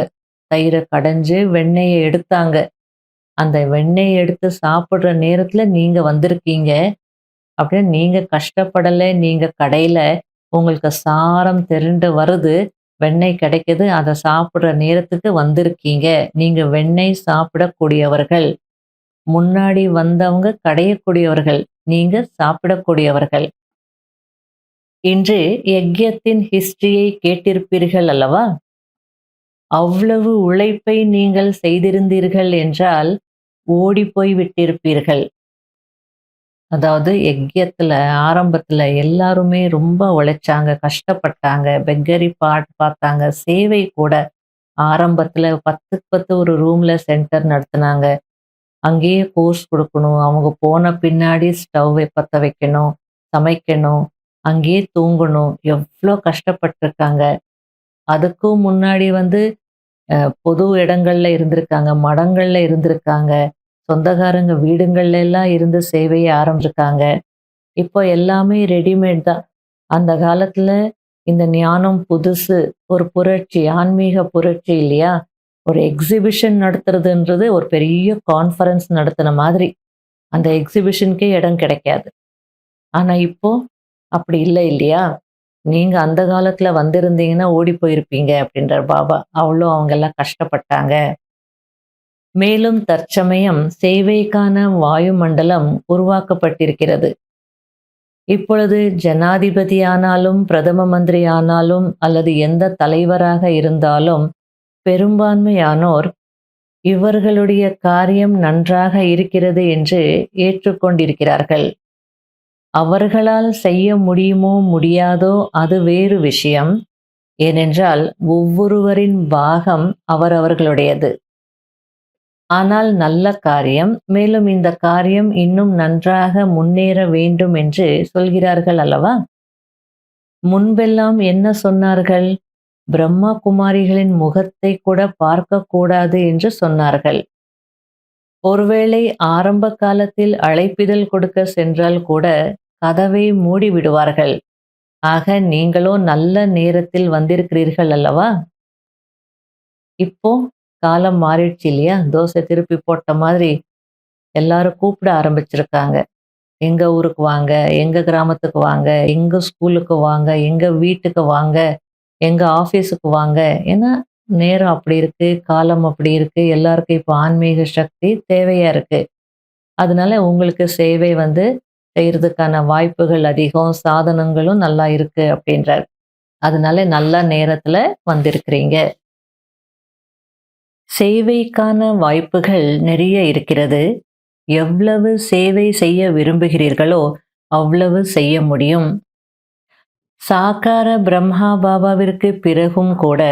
தயிரை கடைஞ்சு வெண்ணெயை எடுத்தாங்க. அந்த வெண்ணெயை எடுத்து சாப்பிடுற நேரத்துல நீங்க வந்திருக்கீங்க. அப்படின்னு நீங்க கஷ்டப்படல, நீங்க கடையில உங்களுக்கு சாரம் திரண்டு வருது, வெண்ணெய் கிடைக்குது, அதை சாப்பிடுற நேரத்துக்கு வந்திருக்கீங்க. நீங்க வெண்ணெய் சாப்பிடக்கூடியவர்கள். முன்னாடி வந்தவங்க கடையக்கூடியவர்கள், நீங்க சாப்பிடக்கூடியவர்கள். இன்று யக்ஞத்தின் ஹிஸ்டரியை கேட்டிருப்பீர்கள் அல்லவா? அவ்வளவு உழைப்பை நீங்கள் செய்திருந்தீர்கள் என்றால் ஓடி போய் விட்டிருப்பீர்கள். அதாவது யக்ஞத்துல ஆரம்பத்துல எல்லாருமே ரொம்ப உழைச்சாங்க, கஷ்டப்பட்டாங்க, பெக்கரி பாட் பார்த்தாங்க, சேவை கூட. ஆரம்பத்துல 10க்கு 10 ஒரு ரூம்ல சென்டர் நடத்துனாங்க. அங்கேயே கோர்ஸ் கொடுக்கணும், அவங்க போன பின்னாடி ஸ்டவ் பத்த வைக்கணும், சமைக்கணும், அங்கேயே தூங்கணும், எவ்வளோ கஷ்டப்பட்டிருக்காங்க. அதுக்கும் முன்னாடி வந்து பொது இடங்கள்ல இருந்திருக்காங்க, மடங்கள்ல இருந்திருக்காங்க, சொந்தக்காரங்க வீடுங்கள்ல எல்லாம் இருந்து சேவையை ஆரம்பிச்சிருக்காங்க. இப்போ எல்லாமே ரெடிமேட் தான். அந்த காலத்துல இந்த ஞானம் புதுசு, ஒரு புரட்சி, ஆன்மீக புரட்சி இல்லையா? ஒரு எக்ஸிபிஷன் நடத்துறதுன்றது ஒரு பெரிய கான்ஃபரன்ஸ் நடத்தின மாதிரி. அந்த எக்ஸிபிஷனுக்கே இடம் கிடைக்காது. ஆனா இப்போ அப்படி இல்லை இல்லையா? நீங்க அந்த காலத்துல வந்திருந்தீங்கன்னா ஓடி போயிருப்பீங்க அப்படின்றார் பாபா. அவ்வளோ அவங்க எல்லாம் கஷ்டப்பட்டாங்க. மேலும் தற்சமயம் சேவைக்கான வாயுமண்டலம் உருவாக்கப்பட்டிருக்கிறது. இப்பொழுது ஜனாதிபதி ஆனாலும், பிரதம மந்திரி ஆனாலும், அல்லது எந்த தலைவராக இருந்தாலும் பெரும்பான்மையானோர் இவர்களுடைய காரியம் நன்றாக இருக்கிறது என்று ஏற்றுக்கொண்டிருக்கிறார்கள். அவர்களால் செய்ய முடியுமோ முடியாதோ அது வேறு விஷயம். ஏனென்றால் ஒவ்வொருவரின் பாகம் அவரவர்களுடையது. ஆனால் நல்ல காரியம், மேலும் இந்த காரியம் இன்னும் நன்றாக முன்னேற வேண்டும் என்று சொல்கிறார்கள் அல்லவா? முன்பெல்லாம் என்ன சொன்னார்கள்? பிரம்மா குமாரிகளின் முகத்தை கூட பார்க்கக்கூடாது என்று சொன்னார்கள். ஒருவேளை ஆரம்ப காலத்தில் அழைப்பிதழ் கொடுக்க சென்றால் கூட கதவை மூடி விடுவார்கள். ஆக நீங்களோ நல்ல நேரத்தில் வந்திருக்கிறீர்கள் அல்லவா? இப்போ காலம் மாறிடுச்சு இல்லையா? தோசை திருப்பி போட்ட மாதிரி எல்லாரும் கூப்பிட ஆரம்பிச்சிருக்காங்க. எங்க ஊருக்கு வாங்க, எங்க கிராமத்துக்கு வாங்க, எங்க ஸ்கூலுக்கு வாங்க, எங்க வீட்டுக்கு வாங்க, எங்க ஆஃபீஸுக்கு வாங்க. ஏன்னா நேரம் அப்படி இருக்கு, காலம் அப்படி இருக்கு. எல்லாருக்கும் இப்போ ஆன்மீக சக்தி தேவையா இருக்கு. அதனால உங்களுக்கு சேவை செய்யறதுக்கான வாய்ப்புகள் அதிகம், சாதனங்களும் நல்லா இருக்கு அப்படின்றார். அதனால நல்ல நேரத்துல வந்திருக்கிறீங்க. சேவைக்கான வாய்ப்புகள் நிறைய இருக்கிறது. எவ்வளவு சேவை செய்ய விரும்புகிறீர்களோ அவ்வளவு செய்ய முடியும். சாகார பிரம்மா பாபாவிற்கு பிறகும் கூட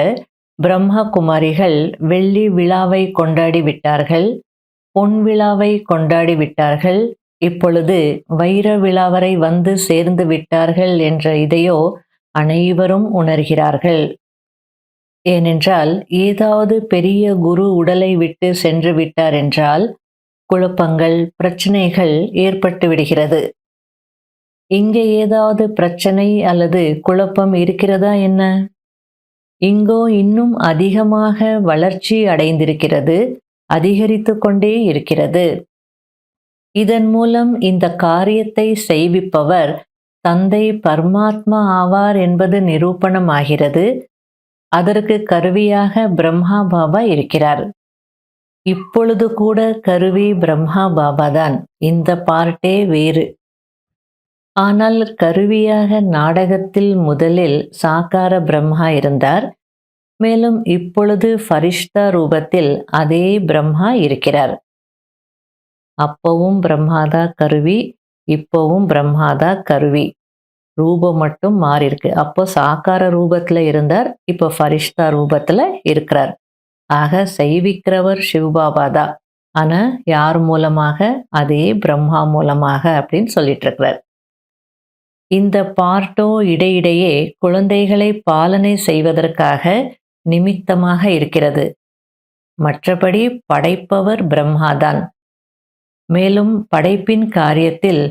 பிரம்மா குமாரிகள் வெள்ளி விழாவை கொண்டாடி விட்டார்கள், பொன் விழாவை கொண்டாடி விட்டார்கள். இப்பொழுது வைர விழா வரை வந்து சேர்ந்து விட்டார்கள் என்ற இதையோ அனைவரும் உணர்கிறார்கள். ஏனென்றால் ஏதாவது பெரிய குரு உடலை விட்டு சென்று விட்டார் என்றால் குழப்பங்கள், பிரச்சனைகள் ஏற்பட்டு விடுகிறது. இங்கே ஏதாவது பிரச்சனை அல்லது குழப்பம் இருக்கிறதா என்ன? இங்கோ இன்னும் அதிகமாக வளர்ச்சி அடைந்திருக்கிறது, அதிகரித்து கொண்டே இருக்கிறது. இதன் மூலம் இந்த காரியத்தை செய்விப்பவர் தந்தை பரமாத்மா ஆவார் என்பது நிரூபணமாகிறது. அதற்கு கருவியாக பிரம்மா பாபா இருக்கிறார். இப்பொழுது கூட கருவி பிரம்மா பாபா தான். இந்த பார்ட்டே வேறு. ஆனால் கருவியாக நாடகத்தில் முதலில் சாகார பிரம்மா இருந்தார். மேலும் இப்பொழுது ஃபரிஷ்தா ரூபத்தில் அதே பிரம்மா இருக்கிறார். அப்பவும் பிரம்மாதா கருவி, இப்பவும் பிரம்மாதா கருவி. ரூபம் மட்டும் மாறி இருக்கு. அப்போ சாகார ரூபத்துல இருந்தார், இப்போ ஃபரிஷ்தா ரூபத்துல இருக்கிறார். ஆக செய்விக்கிறவர் சிவபாபா தான். ஆனா யார் மூலமாக? அதே பிரம்மா மூலமாக அப்படின்னு சொல்லிட்டு இருக்கிறார். இந்த பார்ட்டோ இடையிடையே குழந்தைகளை பாலனை செய்வதற்காக நிமித்தமாக இருக்கிறது. மற்றபடி படைப்பவர் பிரம்மாதான். மேலும் படைப்பின் காரியத்தில்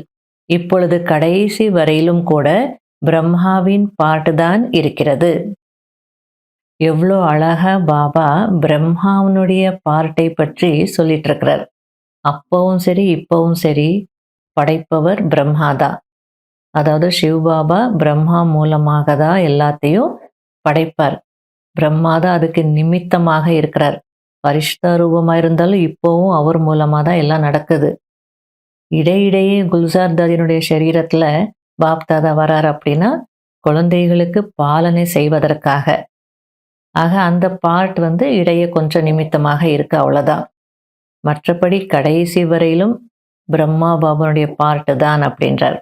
இப்பொழுது கடைசி வரையிலும் கூட பிரம்மாவின் பாட்டு தான் இருக்கிறது. எவ்வளோ அழகா பாபா பிரம்மாவனுடைய பார்ட்டை பற்றி சொல்லிட்டு இருக்கிறார். அப்பவும் சரி இப்பவும் சரி படைப்பவர் பிரம்மாதா. அதாவது சிவபாபா பிரம்மா மூலமாக தான் எல்லாத்தையும் படைப்பார். பிரம்மாதா அதுக்கு நிமித்தமாக இருக்கிறார். பரிஷ்தா ரூபமாக இருந்தாலும் இப்போவும் அவர் மூலமாக தான் எல்லாம் நடக்குது. இடையிடையே குல்சார் தாதியினுடைய சரீரத்தில் பாப்தாதா வரார் அப்படின்னா குழந்தைகளுக்கு பாலனை செய்வதற்காக. ஆக அந்த பார்ட் இடையே கொஞ்சம் நிமித்தமாக இருக்கு, அவ்வளோதான். மற்றபடி கடைசி வரையிலும் பிரம்மா பாபாவுடைய பார்ட்டு தான் அப்படின்றார்.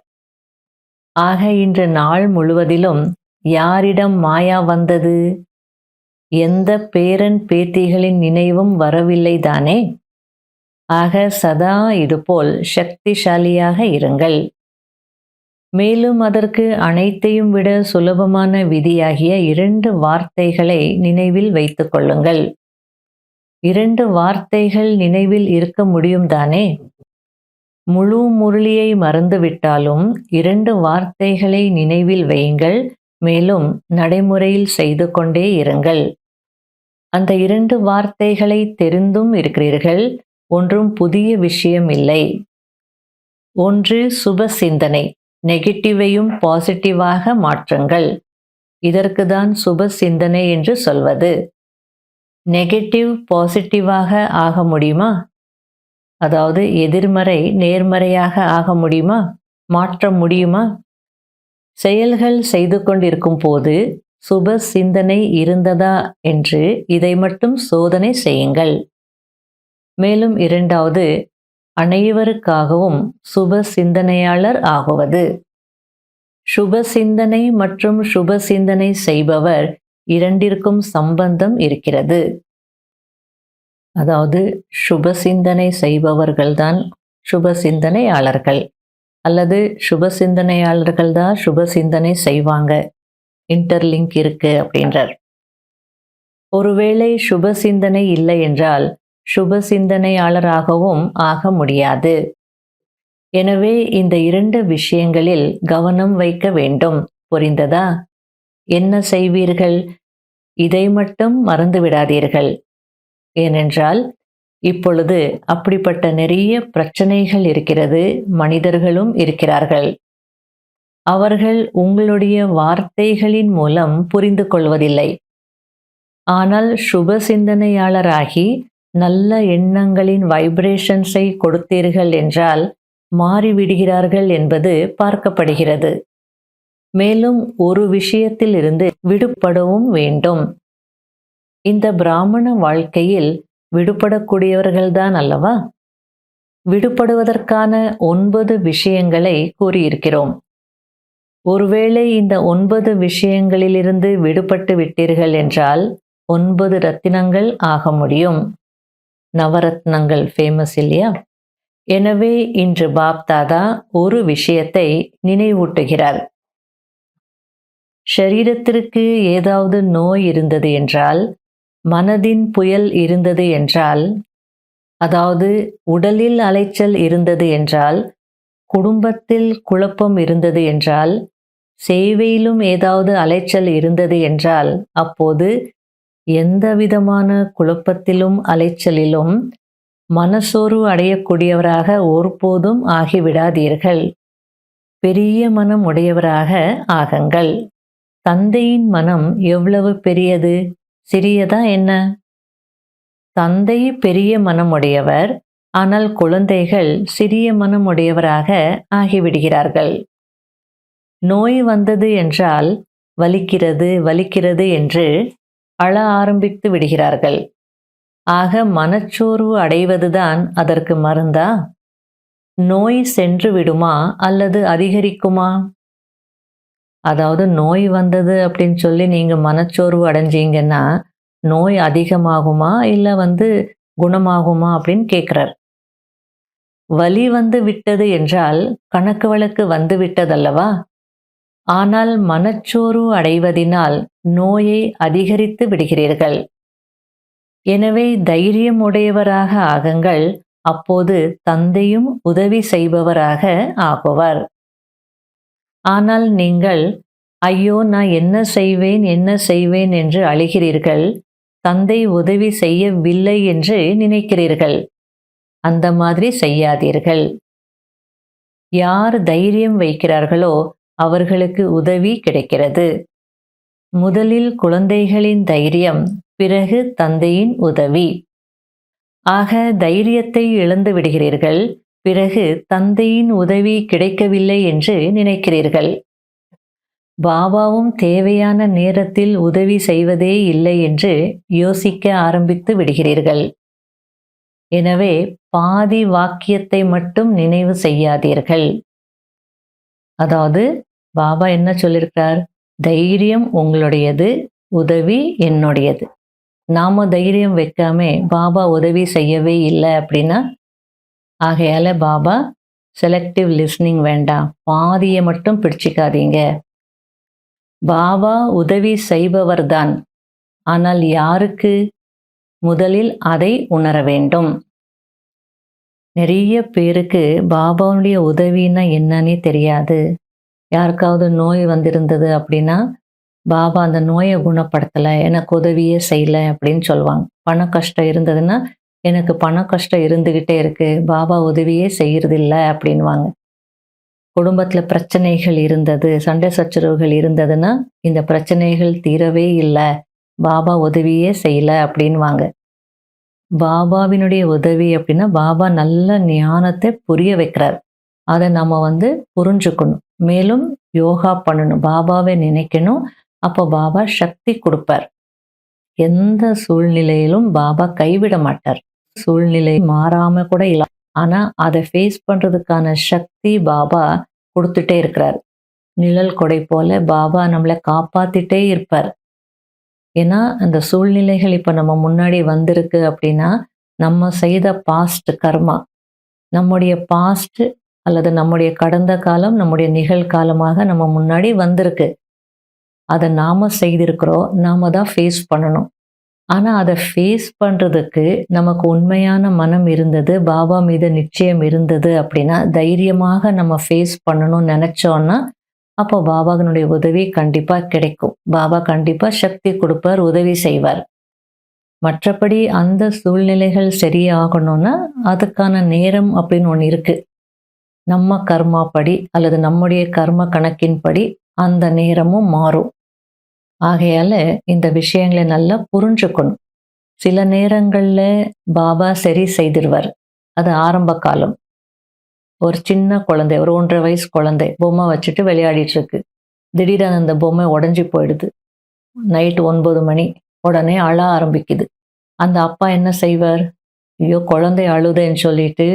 ஆக இன்று நாள் முழுவதிலும் யாரிடம் மாயா வந்தது? எந்த பேரன் பேத்திகளின் நினைவும் வரவில்லை தானே? ஆக சதா இதுபோல் சக்திசாலியாக இருங்கள். மேலும் அதற்கு அனைத்தையும் விட சுலபமான விதியாகிய 2 வார்த்தைகளை நினைவில் வைத்துக் கொள்ளுங்கள். 2 வார்த்தைகள் நினைவில் இருக்க முடியும் தானே? முழு முரளியை மறந்துவிட்டாலும் 2 வார்த்தைகளை நினைவில் வையுங்கள். மேலும் நடைமுறையில் செய்து கொண்டே இருங்கள். அந்த 2 வார்த்தைகளை தெரிந்தும் இருக்கிறீர்கள். ஒன்றும் புதிய விஷயம் இல்லை. ஒன்று சுப சிந்தனை. நெகட்டிவையும் பாசிட்டிவாக மாற்றுங்கள். இதற்கு தான் சுப சிந்தனை என்று சொல்வது. நெகட்டிவ் பாசிட்டிவாக ஆக முடியுமா? அதாவது எதிர்மறை நேர்மறையாக ஆக முடியுமா? மாற்ற முடியுமா? செயல்கள் செய்து கொண்டிருக்கும் போது சுப சிந்தனை இருந்ததா என்று இதை மட்டும் சோதனை செய்யுங்கள். மேலும் 2வது, அனைவருக்காகவும் சுப சிந்தனையாளர் ஆகுவது. சுப சிந்தனை மற்றும் சுப சிந்தனை செய்பவர் இரண்டிற்கும் சம்பந்தம் இருக்கிறது. அதாவது சுப சிந்தனை செய்பவர்கள்தான் சுப சிந்தனையாளர்கள், அல்லது சுப சிந்தனையாளர்கள் தான் சுப சிந்தனை செய்வாங்க. இன்டர்லிங்க் இருக்கு அப்படின்றார். ஒருவேளை சுப சிந்தனை இல்லை என்றால் சுப சிந்தனையாளராகவும் ஆக முடியாது. எனவே இந்த 2 விஷயங்களில் கவனம் வைக்க வேண்டும். புரிந்ததா? என்ன செய்வீர்கள்? இதை மட்டும் மறந்து விடாதீர்கள். ஏனென்றால் இப்பொழுது அப்படிப்பட்ட நிறைய பிரச்சனைகள் இருக்கிறது, மனிதர்களும் இருக்கிறார்கள். அவர்கள் உங்களுடைய வார்த்தைகளின் மூலம் புரிந்து கொள்வதில்லை. ஆனால் சுப சிந்தனையாளராகி நல்ல எண்ணங்களின் வைப்ரேஷன்ஸை கொடுத்தீர்கள் என்றால் மாறிவிடுகிறார்கள் என்பது பார்க்கப்படுகிறது. மேலும் ஒரு விஷயத்தில் இருந்து விடுபடவும் வேண்டும். இந்த பிராமண வாழ்க்கையில் விடுபடக்கூடியவர்கள்தான் அல்லவா? விடுபடுவதற்கான 9 விஷயங்களை கூறியிருக்கிறோம். ஒருவேளை இந்த 9 விஷயங்களிலிருந்து விடுபட்டு விட்டீர்கள் என்றால் 9 ரத்தினங்கள் ஆக முடியும். நவரத்னங்கள் ஃபேமஸ் இல்லையா? எனவே இன்று பாப்தாதா ஒரு விஷயத்தை நினைவூட்டுகிறார். ஷரீரத்திற்கு ஏதாவது நோய் இருந்தது என்றால், மனதின் புயல் இருந்தது என்றால், அதாவது உடலில் அலைச்சல் இருந்தது என்றால், குடும்பத்தில் குழப்பம் இருந்தது என்றால், சேவையிலும் ஏதாவது அலைச்சல் இருந்தது என்றால், அப்போது எந்தவிதமான குழப்பத்திலும் அலைச்சலிலும் மனசோர்வு அடையக்கூடியவராக ஒருபோதும் ஆகிவிடாதீர்கள். பெரிய மனம் உடையவராக ஆகுங்கள். தந்தையின் மனம் எவ்வளவு பெரியது, சிறியதா என்ன? தந்தை பெரிய மனமுடையவர், ஆனால் குழந்தைகள் சிறிய மனமுடையவராக ஆகிவிடுகிறார்கள். நோய் வந்தது என்றால் வலிக்கிறது வலிக்கிறது என்று அழ ஆரம்பித்து விடுகிறார்கள். ஆக மனச்சோர்வு அடைவதுதான் அதற்கு மருந்தா? நோய் சென்று விடுமா அல்லது அதிகரிக்குமா? அதாவது நோய் வந்தது அப்படின்னு சொல்லி நீங்க மனச்சோர்வு அடைஞ்சீங்கன்னா நோய் அதிகமாகுமா இல்லை குணமாகுமா அப்படின்னு கேட்குறார். வலி வந்து விட்டது என்றால் கணக்கு வழக்கு வந்து விட்டதல்லவா? ஆனால் மனச்சோர்வு அடைவதினால் நோயை அதிகரித்து விடுகிறீர்கள். எனவே தைரியம் உடையவராக ஆகுங்கள். அப்போது தந்தையும் உதவி செய்பவராக ஆகுவார். ஆனால் நீங்கள் ஐயோ நான் என்ன செய்வேன் என்ன செய்வேன் என்று அழுகிறீர்கள். தந்தை உதவி செய்யவில்லை என்று நினைக்கிறீர்கள். அந்த மாதிரி செய்யாதீர்கள். யார் தைரியம் வைக்கிறார்களோ அவர்களுக்கு உதவி கிடைக்கிறது. முதலில் குழந்தைகளின் தைரியம், பிறகு தந்தையின் உதவி. ஆக தைரியத்தை இழந்து விடுகிறீர்கள். பிறகு தந்தையின் உதவி கிடைக்கவில்லை என்று நினைக்கிறீர்கள். பாபாவும் தேவையான நேரத்தில் உதவி செய்வதே இல்லை என்று யோசிக்க ஆரம்பித்து விடுகிறீர்கள். எனவே பாதி வாக்கியத்தை மட்டும் நினைவு செய்யாதீர்கள். அதாவது பாபா என்ன சொல்லியிருக்கிறார்? தைரியம் உங்களுடையது, உதவி என்னுடையது. நாம தைரியம் வைக்காம பாபா உதவி செய்யவே இல்லை அப்படின்னா, ஆகையால பாபா செலக்டிவ் லிஸ்னிங் வேண்டாம், பாதியை மட்டும் பிடிச்சிக்காதீங்க. பாபா உதவி செய்பவர்தான், ஆனால் யாருக்கு? முதலில் அதை உணர வேண்டும். நிறைய பேருக்கு பாபாவுடைய உதவின்னா என்னன்னே தெரியாது. யாருக்காவது நோய் வந்திருந்தது அப்படின்னா பாபா அந்த நோயை குணப்படுத்தலை, எனக்கு உதவியே செய்யலை அப்படின்னு சொல்லுவாங்க. பண கஷ்டம் இருந்ததுன்னா எனக்கு பண கஷ்டம் இருந்துக்கிட்டே இருக்கு, பாபா உதவியே செய்யறதில்லை அப்படின்வாங்க. குடும்பத்தில் பிரச்சனைகள் இருந்தது, சண்டை சச்சரவுகள் இருந்ததுன்னா இந்த பிரச்சனைகள் தீரவே இல்லை, பாபா உதவியே செய்யலை அப்படின்வாங்க. பாபாவினுடைய உதவி அப்படின்னா பாபா நல்ல ஞானத்தை புரிய வைக்கிறார். அதை நம்ம புரிஞ்சுக்கணும். மேலும் யோகா பண்ணணும், பாபாவை நினைக்கணும். அப்போ பாபா சக்தி கொடுப்பார். எந்த சூழ்நிலையிலும் பாபா கைவிட மாட்டார். சூழ்நிலை மாறாம கூட இல்லை, ஆனா அதை ஃபேஸ் பண்றதுக்கான சக்தி பாபா கொடுத்துட்டே இருக்கிறார். நிழல் கொடை போல பாபா நம்மளை காப்பாத்திட்டே இருப்பார். ஏன்னா அந்த சூழ்நிலைகள் இப்ப நம்ம முன்னாடி வந்திருக்கு அப்படின்னா நம்ம செய்த பாஸ்ட் கர்மா, நம்முடைய பாஸ்ட் அல்லது நம்முடைய கடந்த காலம் நம்முடைய நிகழ்காலமாக நம்ம முன்னாடி வந்திருக்கு. அதை நாம செய்திருக்கிறோம். நாம தான் ஃபேஸ் பண்ணணும். ஆனா அத ஃபேஸ் பண்றதுக்கு நமக்கு உண்மையான மனம் இருந்தது, பாபா மீது நிச்சயம் இருந்தது அப்படின்னா, தைரியமாக நம்ம ஃபேஸ் பண்ணணும்னு நெனைச்சோம்னா, அப்போ பாபாவினுடைய உதவி கண்டிப்பா கிடைக்கும். பாபா கண்டிப்பா சக்தி குடுப்பார், உதவி செய்வார். மற்றபடி அந்த சூழ்நிலைகள் சரியாகணும்னா, அதுக்கான நேரம் அப்படின்னு ஒண்ணு இருக்கு. நம்ம கர்மா படி அல்லது நம்முடைய கர்ம கணக்கின்படி அந்த நேரமும் மாறும். ஆகையால இந்த விஷயங்களை நல்லா புரிஞ்சுக்கணும். சில நேரங்கள்ல பாபா சரி செய்திருவார். அது ஆரம்ப காலம். ஒரு சின்ன குழந்தை, ஒரு 1 1/2 வயசு குழந்தை பொம்மை வச்சுட்டு விளையாடிட்டு இருக்கு. திடீரென அந்த பொம்மை உடைஞ்சு போயிடுது. நைட் 9 மணி. உடனே அழ ஆரம்பிக்குது. அந்த அப்பா என்ன செய்வார்? ஐயோ! குழந்தை அழுதேன்னு சொல்லிட்டு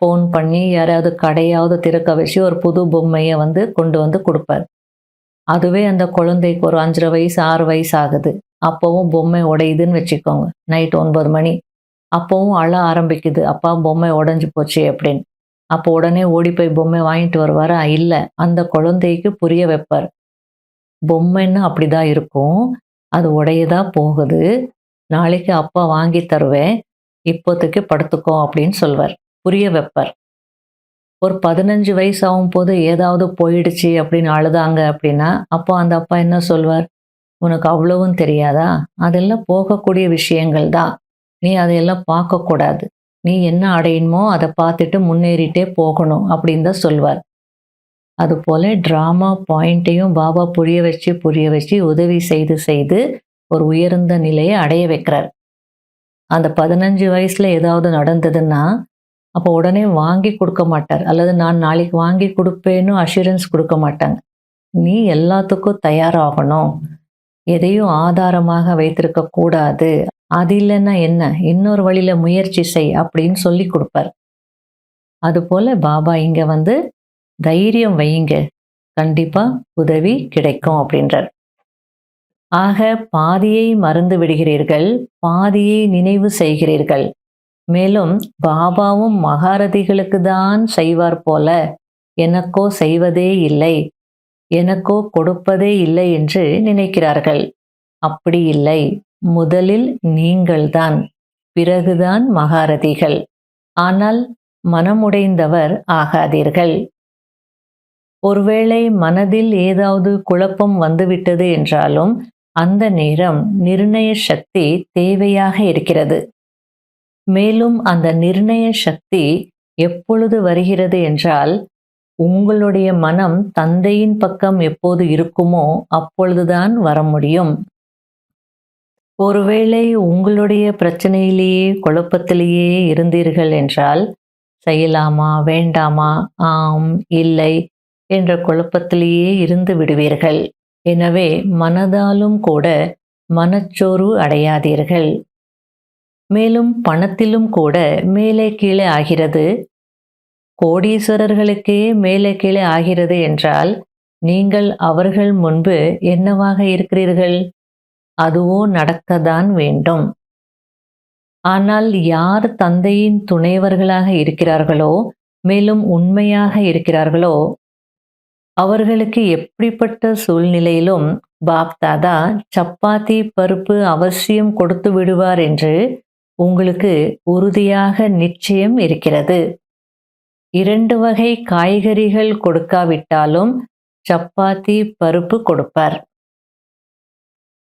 ஃபோன் பண்ணி யாராவது கடையாவது திறக்க வச்சு ஒரு புது பொம்மைய கொண்டு வந்து குடுப்பார். அதுவே அந்த குழந்தைக்கு ஒரு 5 1/2 வயசு, 6 வயசு ஆகுது. அப்பவும் பொம்மை உடையுதுன்னு வச்சுக்கோங்க. நைட் 9 மணி. அப்பவும் அழ ஆரம்பிக்குது. அப்பா பொம்மை உடைஞ்சு போச்சே அப்படின்னு. அப்போ உடனே ஓடி போய் பொம்மை வாங்கிட்டு வருவாரா? இல்ல. அந்த குழந்தைக்கு புரிய வைப்பார். பொம்மைன்னா அப்படிதான் இருக்கும். அது உடையதான் போகுது. நாளைக்கு அப்பா வாங்கி தருவேன். இப்போதைக்கு படுத்துக்கோ அப்படின்னு சொல்வார். புரிய வைப்பார். ஒரு 15 வயசு ஆகும்போது ஏதாவது போயிடுச்சு அப்படின்னு அழுதாங்க அப்படின்னா, அப்போ அந்த அப்பா என்ன சொல்வார்? "உனக்கு அவ்வளவும் தெரியாதா? அதெல்லாம் போகக்கூடிய விஷயங்கள் தான். நீ அதையெல்லாம் பார்க்கக்கூடாது. நீ என்ன அடையணுமோ அத பார்த்துட்டு முன்னேறிட்டே போகணும்." அப்படின்னு தான் சொல்வார். அதுபோல டிராமா பாயிண்ட்டையும் பாபா புரிய வச்சு உதவி செய்து செய்து ஒரு உயர்ந்த நிலையை அடைய வைக்கிறார். அந்த 15 வயசுல ஏதாவது நடந்ததுன்னா, அப்போ உடனே வாங்கி குடுக்க மாட்டார். அல்லது நான் நாளைக்கு வாங்கி குடுப்பேன்னு அஷ்யூரன்ஸ் குடுக்க மாட்டாங்க. நீ எல்லாத்துக்கும் தயாராகணும். எதையும் ஆதாரமாக வைத்திருக்க கூடாது. அது இல்லைன்னா என்ன? இன்னொரு வழியில முயற்சி செய் அப்படின்னு சொல்லிக் குடுப்பார். அதுபோல பாபா இங்க தைரியம் வையுங்க. கண்டிப்பா உதவி கிடைக்கும் அப்படின்றார். ஆக பாதியை மறந்து விடுகிறீர்கள், பாதியை நினைவு செய்கிறீர்கள். மேலும் பாபாவும் மகாரதிகளுக்கு தான் செய்வார் போல, எனக்கோ செய்வதே இல்லை, எனக்கோ கொடுப்பதே இல்லை என்று நினைக்கிறார்கள். அப்படி இல்லை. முதலில் நீங்கள்தான், பிறகுதான் மகாரதிகள். ஆனால் மனமுடைந்தவர் ஆகாதீர்கள். ஒருவேளை மனதில் ஏதாவது குழப்பம் வந்துவிட்டது என்றாலும், அந்த நேரம் நிர்ணய சக்தி தேவையாக இருக்கிறது. மேலும் அந்த நிர்ணய சக்தி எப்பொழுது வருகிறது என்றால், உங்களுடைய மனம் தந்தையின் பக்கம் எப்போது இருக்குமோ அப்பொழுதுதான் வர முடியும். ஒருவேளை உங்களுடைய பிரச்சனையிலேயே குழப்பத்திலேயே இருந்தீர்கள் என்றால், செய்யலாமா வேண்டாமா, ஆம் இல்லை என்ற குழப்பத்திலேயே இருந்து விடுவீர்கள். எனவே மனதாலும் கூட மனச்சோர்வு அடையாதீர்கள். மேலும் பணத்திலும் கூட மேலே கீழே ஆகிறது. கோடீஸ்வரர்களுக்கே மேலே கீழே ஆகிறது என்றால், நீங்கள் அவர்கள் முன்பு என்னவாக இருக்கிறீர்கள்? அதுவோ நடக்கத்தான் வேண்டும். ஆனால் யார் தந்தையின் துணைவர்களாக இருக்கிறார்களோ, மேலும் உண்மையாக இருக்கிறார்களோ, அவர்களுக்கு எப்படிப்பட்ட சூழ்நிலையிலும் பாப்தாதா சப்பாத்தி பருப்பு அவசியம் கொடுத்து விடுவார் என்று உங்களுக்கு உறுதியாக நிச்சயம் இருக்கிறது. 2 வகை காய்கறிகள் கொடுக்காவிட்டாலும் சப்பாத்தி பருப்பு கொடுப்பார்.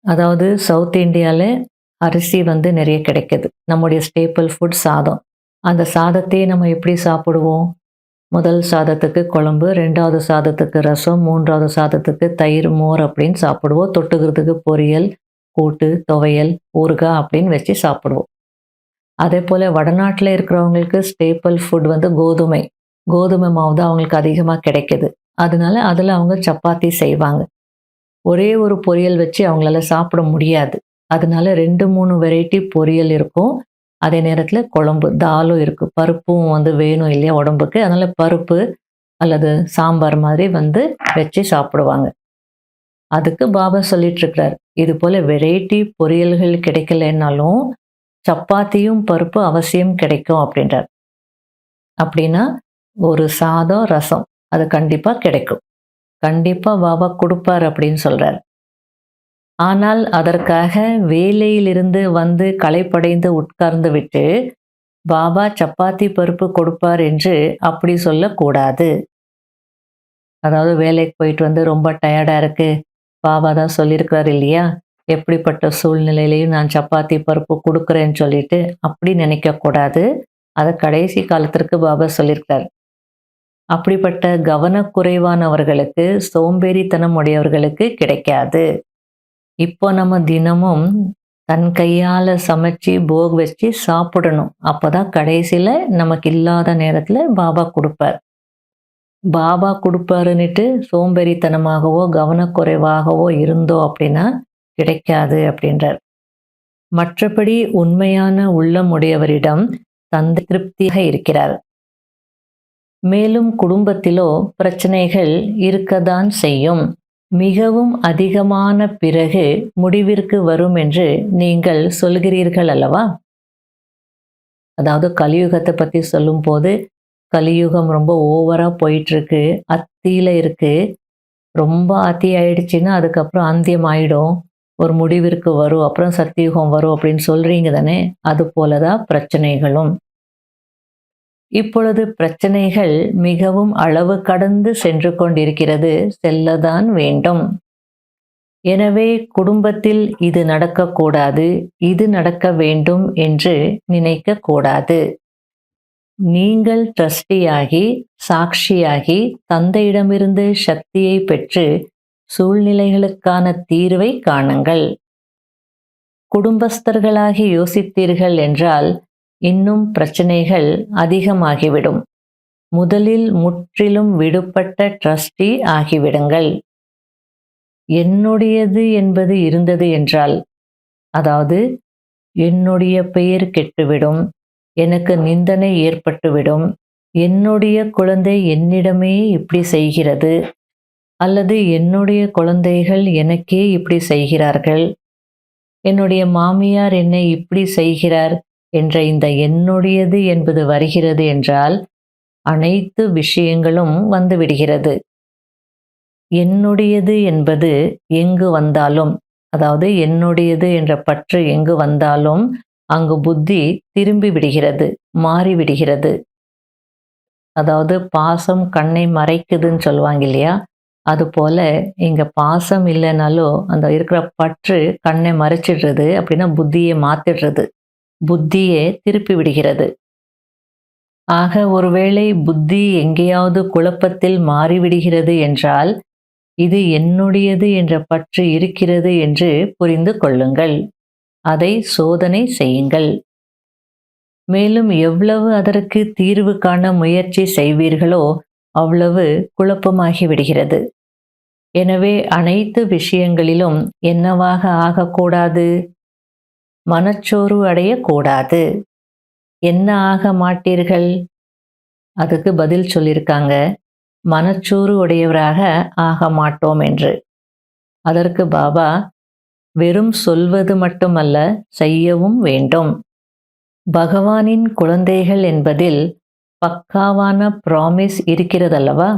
அதாவது சவுத் இந்தியால அரிசி நிறைய கிடைக்குது. நம்முடைய ஸ்டேபிள் ஃபுட் சாதம். அந்த சாதத்தையே நம்ம எப்படி சாப்பிடுவோம்? முதல் சாதத்துக்கு குழம்பு, 2வது சாதத்துக்கு ரசம், 3வது சாதத்துக்கு தயிர், மோர் அப்படின்னு சாப்பிடுவோம். தொட்டுக்கிறதுக்கு பொரியல், கூட்டு, துவையல், ஊறுகாய் அப்படின்னு வச்சு சாப்பிடுவோம். அதே போல வடநாட்டில் இருக்கிறவங்களுக்கு ஸ்டேபிள் ஃபுட் கோதுமை. கோதுமை மாவு தான் அவங்களுக்கு அதிகமாக கிடைக்குது. அதனால அதில் அவங்க சப்பாத்தி செய்வாங்க. ஒரே ஒரு பொரியல் வச்சு அவங்களால சாப்பிட முடியாது. அதனால 2, 3 வெரைட்டி பொரியல் இருக்கும். அதே நேரத்தில் குழம்பு, தாலும் இருக்கு. பருப்பும் வேணும் இல்லையா உடம்புக்கு. அதனால பருப்பு அல்லது சாம்பார் மாதிரி வச்சு சாப்பிடுவாங்க. அதுக்கு பாபா சொல்லிட்டு இருக்கிறார், இது போல வெரைட்டி பொரியல்கள் கிடைக்கலன்னாலும் சப்பாத்தியும் பருப்பு அவசியம் கிடைக்கும் அப்படின்றார். அப்படின்னா ஒரு சாதம், ரசம் அது கண்டிப்பா கிடைக்கும். கண்டிப்பா பாபா கொடுப்பார் அப்படின்னு சொல்றார். ஆனால் அதற்காக வேலையிலிருந்து வந்து களைப்படைந்து உட்கார்ந்து விட்டு பாபா சப்பாத்தி பருப்பு கொடுப்பார் என்று அப்படி சொல்லக்கூடாது. அதாவது வேலைக்கு போயிட்டு வந்து ரொம்ப டயர்டா இருக்கு. பாபா தான் சொல்லியிருக்கிறாரு இல்லையா? எப்படிப்பட்ட சூழ்நிலையிலையும் நான் சப்பாத்தி பருப்பு குடுக்குறேன்னு சொல்லிட்டு அப்படி நினைக்கக்கூடாது. அத கடைசி காலத்திற்கு பாபா சொல்லியிருக்கிறார். அப்படிப்பட்ட கவனக்குறைவானவர்களுக்கு, சோம்பேறித்தனம் உடையவர்களுக்கு கிடைக்காது. இப்போ நம்ம தினமும் தன் கையால சமைச்சு, போக் வச்சு சாப்பிடணும். அப்பதான் கடைசியில நமக்கு இல்லாத நேரத்துல பாபா குடுப்பார். பாபா குடுப்பாருன்னுட்டு சோம்பேறித்தனமாகவோ, கவனக்குறைவாகவோ இருந்தோம் அப்படின்னா கிடைக்காது அப்படின்றார். மற்றபடி உண்மையான உள்ளம் உடையவரிடம் தந்தை திருப்தியாக இருக்கிறார். மேலும் குடும்பத்திலோ பிரச்சனைகள் இருக்கத்தான் செய்யும். மிகவும் அதிகமான பிறகு முடிவிற்கு வரும் என்று நீங்கள் சொல்கிறீர்கள் அல்லவா? அதாவது கலியுகத்தை பத்தி சொல்லும்போது, கலியுகம் ரொம்ப ஓவரா போயிட்டு இருக்கு. அத்தியில இருக்கு. ரொம்ப அத்தி ஆயிடுச்சுன்னா அதுக்கப்புறம் அந்தியம் ஆயிடும். ஒரு முடிவிற்கு வரும். அப்புறம் சத்தியுகம் வரும் அப்படின்னு சொல்றீங்க தானே? அது போலதான் பிரச்சனைகளும். இப்பொழுது பிரச்சனைகள் மிகவும் அளவு கடந்து சென்று கொண்டிருக்கிறது. செல்லதான் வேண்டும். எனவே குடும்பத்தில் இது நடக்கக்கூடாது, இது நடக்க வேண்டும் என்று நினைக்கக்கூடாது. நீங்கள் ட்ரஸ்டியாகி, சாட்சியாகி, தந்தையிடமிருந்து சக்தியை பெற்று சூழ்நிலைகளுக்கான தீர்வை காணுங்கள். குடும்பஸ்தர்களாகி யோசித்தீர்கள் என்றால் இன்னும் பிரச்சனைகள் அதிகமாகிவிடும். முதலில் முற்றிலும் விடுபட்ட ட்ரஸ்டி ஆகிவிடுங்கள். என்னுடையது என்பது இருந்தது என்றால், அதாவது என்னுடைய பெயர் கெட்டுவிடும், எனக்கு நிந்தனை ஏற்பட்டுவிடும், என்னுடைய குழந்தை என்னிடமே இப்படி செய்கிறது, அல்லது என்னுடைய குழந்தைகள் எனக்கே இப்படி செய்கிறார்கள், என்னுடைய மாமியார் என்னை இப்படி செய்கிறார் என்ற இந்த என்னுடையது என்பது வருகிறது என்றால் அனைத்து விஷயங்களும் வந்துவிடுகிறது. என்னுடையது என்பது எங்கு வந்தாலும், அதாவது என்னுடையது என்ற பற்று எங்கு வந்தாலும் அங்கு புத்தி திரும்பி விடுகிறது, மாறிவிடுகிறது. அதாவது பாசம் கண்ணை மறைக்குதுன்னு சொல்லுவாங்க இல்லையா? அது போல இங்க பாசம் இல்லைனாலும் அந்த இருக்கிற பற்று கண்ணை மறைச்சிடுறது. அப்படின்னா புத்தியை மாத்திடுறது, புத்தியே திருப்பி விடுகிறது. ஆக ஒருவேளை புத்தி எங்கேயாவது குழப்பத்தில் மாறிவிடுகிறது என்றால் இது என்னுடையது என்ற பற்று இருக்கிறது என்று புரிந்து கொள்ளுங்கள். அதை சோதனை செய்யுங்கள். மேலும் எவ்வளவு அதற்கு தீர்வு காண முயற்சி செய்வீர்களோ அவ்வளவு குழப்பமாகி விடுகிறது. எனவே அனைத்து விஷயங்களிலும் என்னவாக ஆகக்கூடாது? மனச்சோர்வு அடையக்கூடாது. என்ன ஆக மாட்டீர்கள்? அதுக்கு பதில் சொல்லியிருக்காங்க, மனச்சோர்வு உடையவராக ஆக மாட்டோம் என்று. அதற்கு பாபா, வெறும் சொல்வது மட்டுமல்ல, செய்யவும் வேண்டும். பகவானின் குழந்தைகள் என்பதில் பக்காவான ப்ராமிஸ் இருக்கிறதல்லவா?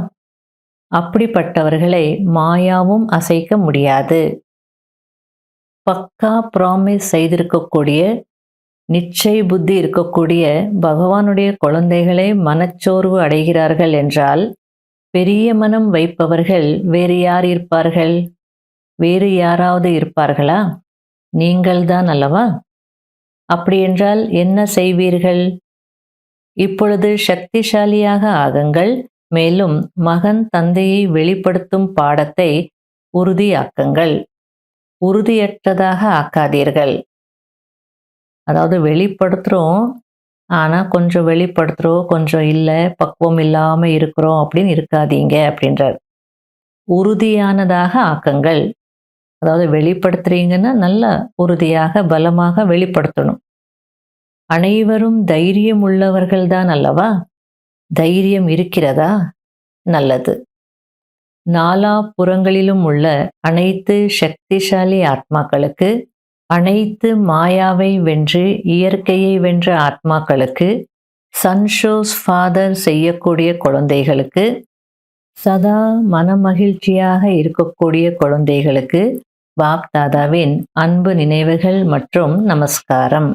அப்படிப்பட்டவர்களை மாயாவும் அசைக்க முடியாது. பக்கா ப்ராமிஸ் செய்திருக்கக்கூடிய, நிச்சய புத்தி இருக்கக்கூடிய பகவானுடைய குழந்தைகளே மனச்சோர்வு அடைகிறார்கள் என்றால் பெரிய மனம் வைப்பவர்கள் வேறு யார் இருப்பார்கள்? வேறு யாராவது இருப்பார்களா? நீங்கள்தான் அல்லவா? அப்படியென்றால் என்ன செய்வீர்கள்? இப்பொழுது சக்திசாலியாக ஆகுங்கள். மேலும் மகன் தந்தையை வெளிப்படுத்தும் பாடத்தை உறுதியாக்குங்கள். உறுதியற்றதாக ஆக்காதீர்கள். அதாவது வெளிப்படுத்துகிறோம், ஆனால் கொஞ்சம் வெளிப்படுத்துகிறோம், கொஞ்சம் இல்லை, பக்குவம் இல்லாமல் இருக்கிறோம் அப்படின்னு இருக்காதீங்க அப்படின்றார். உறுதியானதாக ஆக்குங்கள். அதாவது வெளிப்படுத்துறீங்கன்னா நல்லா உறுதியாக பலமாக வெளிப்படுத்தணும். அனைவரும் தைரியம் உள்ளவர்கள்தான் அல்லவா? தைரியம் இருக்கிறதா? நல்லது. நாலா புறங்களிலும் உள்ள அனைத்து சக்திசாலி ஆத்மாக்களுக்கு, அனைத்து மாயாவை வென்று இயற்கையை வென்ற ஆத்மாக்களுக்கு, சன்ஷோஸ் ஃபாதர் செய்யக்கூடிய குழந்தைகளுக்கு, சதா மனமகிழ்ச்சியாக இருக்கக்கூடிய குழந்தைகளுக்கு பாப் தாதாவின் அன்பு நினைவுகள் மற்றும் நமஸ்காரம்.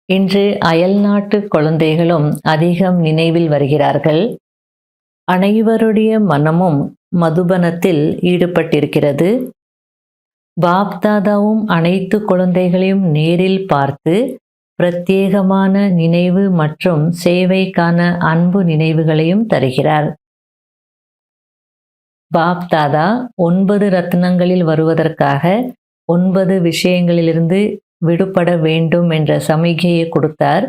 இன்று அயல்நாட்டு குழந்தைகளும் அதிகம் நினைவில் வருகிறார்கள். அனைவருடைய மனமும் மதுபனத்தில் ஈடுபட்டிருக்கிறது. பாப் தாதாவும் அனைத்து குழந்தைகளையும் நேரில் பார்த்து பிரத்யேகமான நினைவு மற்றும் சேவைக்கான அன்பு நினைவுகளையும் தருகிறார். பாப் தாதா 9 ரத்னங்களில் வருவதற்காக 9 விஷயங்களிலிருந்து விடுபட வேண்டும் என்ற சமிகையை கொடுத்தார்.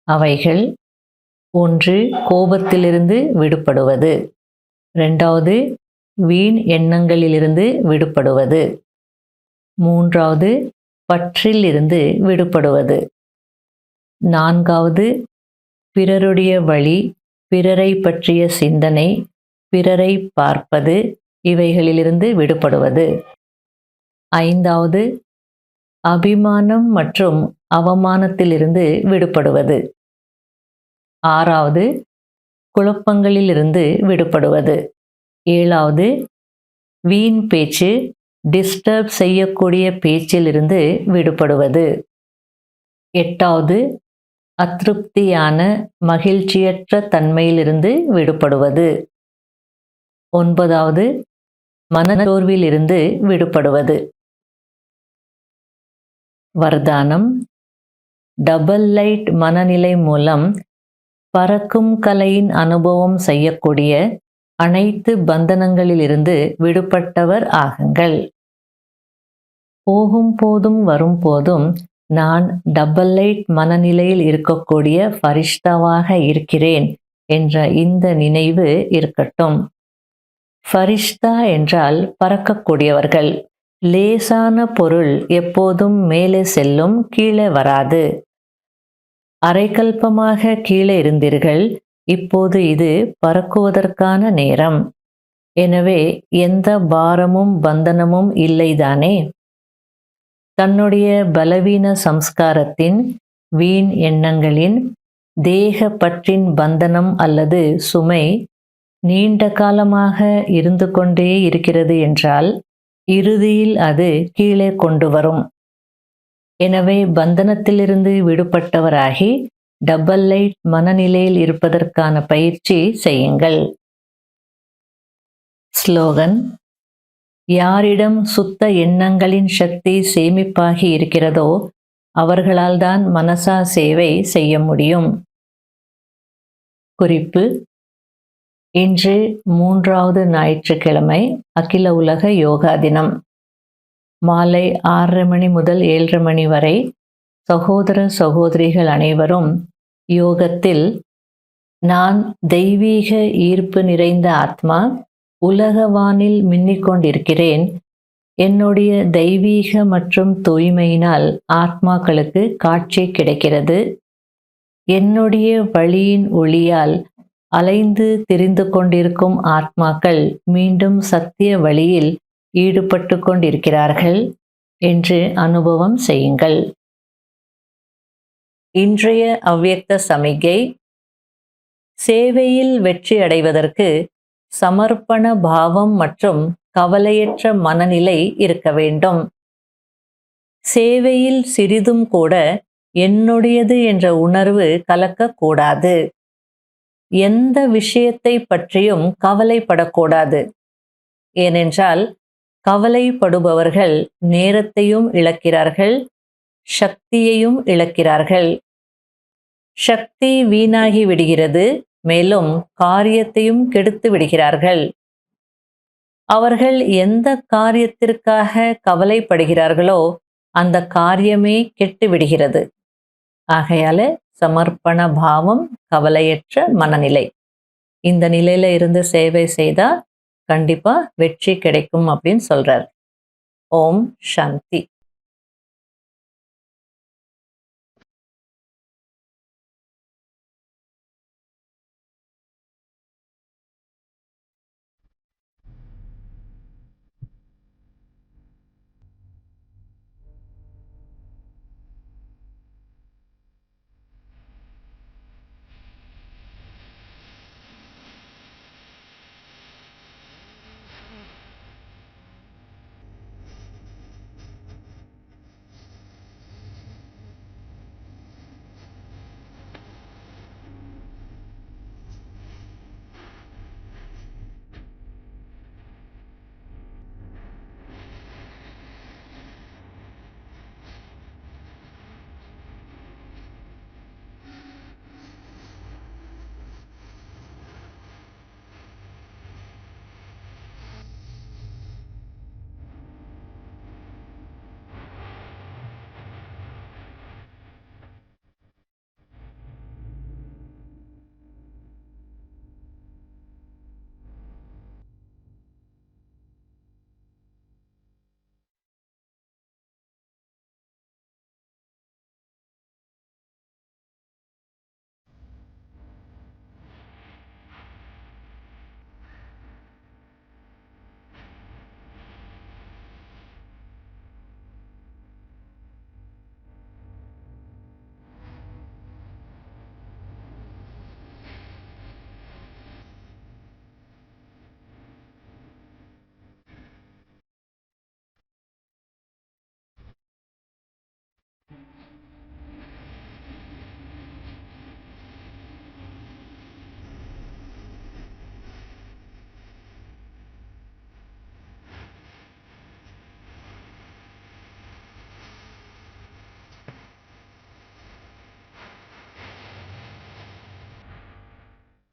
அவைகள்: 1. கோபத்திலிருந்து விடுபடுவது. 2. வீண் எண்ணங்களிலிருந்து விடுபடுவது. 3. பற்றில் இருந்து விடுபடுவது. 4. பிறருடைய வழி, பிறரை பற்றிய சிந்தனை, பிறரை பார்ப்பது, இவைகளிலிருந்து விடுபடுவது. 5. அபிமானம் மற்றும் அவமானத்திலிருந்து விடுபடுவது. 6. குழப்பங்களிலிருந்து விடுபடுவது. 7. வீண் பேச்சு, டிஸ்டர்ப் செய்யக்கூடிய பேச்சிலிருந்து விடுபடுவது. 8. அதிருப்தியான மகிழ்ச்சியற்ற தன்மையிலிருந்து விடுபடுவது. 9. மனச்சோர்விலிருந்து விடுபடுவது. வர்தானம்: டபுள் லைட் மனநிலை மூலம் பறக்கும் கலையின் அனுபவம் செய்யக்கூடிய அனைத்து பந்தனங்களிலிருந்து விடுபட்டவர் ஆகுங்கள். போகும் போதும் வரும்போதும் நான் டபுள் லைட் மனநிலையில் இருக்கக்கூடிய ஃபரிஷ்தாவாக இருக்கிறேன் என்ற இந்த நினைவு இருக்கட்டும். ஃபரிஷ்தா என்றால் பறக்கக்கூடியவர்கள். லேசான பொருள் எப்போதும் மேலே செல்லும், கீழே வராது. அரைக்கல்பமாக கீழே இருந்தீர்கள், இப்போது இது பறக்குவதற்கான நேரம். எனவே எந்த பாரமும் பந்தனமும் இல்லைதானே? தன்னுடைய பலவீன சம்ஸ்காரத்தின், வீண் எண்ணங்களின், தேக பற்றின் பந்தனம் அல்லது சுமை நீண்ட காலமாக இருந்து கொண்டே இருக்கிறது என்றால் இறுதியில் அது கீழே கொண்டு வரும். எனவே பந்தனத்திலிருந்து விடுபட்டவராகி டபுள் லைட் மனநிலையில் இருப்பதற்கான பயிற்சி செய்யுங்கள். ஸ்லோகன்: யாரிடம் சுத்த எண்ணங்களின் சக்தி சேமிப்பாகி இருக்கிறதோ அவர்களால் தான் மனசா சேவை செய்ய முடியும். குறிப்பு: இன்று 3வது ஞாயிற்றுக்கிழமை, அகில உலக யோகா தினம். மாலை 6:30 மணி முதல் 7:30 மணி வரை சகோதர சகோதரிகள் அனைவரும் யோகத்தில் நான் தெய்வீக ஈர்ப்பு நிறைந்த ஆத்மா, உலகவானில் மின்னிக்கொண்டிருக்கிறேன், என்னுடைய தெய்வீக மற்றும் தூய்மையினால் ஆத்மாக்களுக்கு காட்சி கிடைக்கிறது, என்னுடைய வழியின் ஒளியால் அலைந்து திரிந்து கொண்டிருக்கும் ஆத்மாக்கள் மீண்டும் சத்திய வழியில் ஈடுபட்டு கொண்டிருக்கிறார்கள் என்று அனுபவம் செய்யுங்கள். இன்றைய அவ்யக்த சமிகை: சேவையில் வெற்றி அடைவதற்கு சமர்ப்பண பாவம் மற்றும் கவலையற்ற மனநிலை இருக்க வேண்டும். சேவையில் சிறிதும் கூட என்னுடையது என்ற உணர்வு கலக்கக்கூடாது. எந்த விஷயத்தை பற்றியும் கவலைப்படக்கூடாது. ஏனென்றால் கவலைப்படுபவர்கள் நேரத்தையும் இழக்கிறார்கள், சக்தியையும் இழக்கிறார்கள். சக்தி வீணாகி விடுகிறது, மேலும் காரியத்தையும் கெடுத்து விடுகிறார்கள். அவர்கள் எந்த காரியத்திற்காக கவலைப்படுகிறார்களோ அந்த காரியமே கெட்டு விடுகிறது. ஆகையால சமர்ப்பண பாவம், கவலையற்ற மனநிலை, இந்த நிலையில இருந்து சேவை செய்தா கண்டிப்பா வெற்றி கிடைக்கும் அப்படின்னு சொல்றார். ஓம் சாந்தி.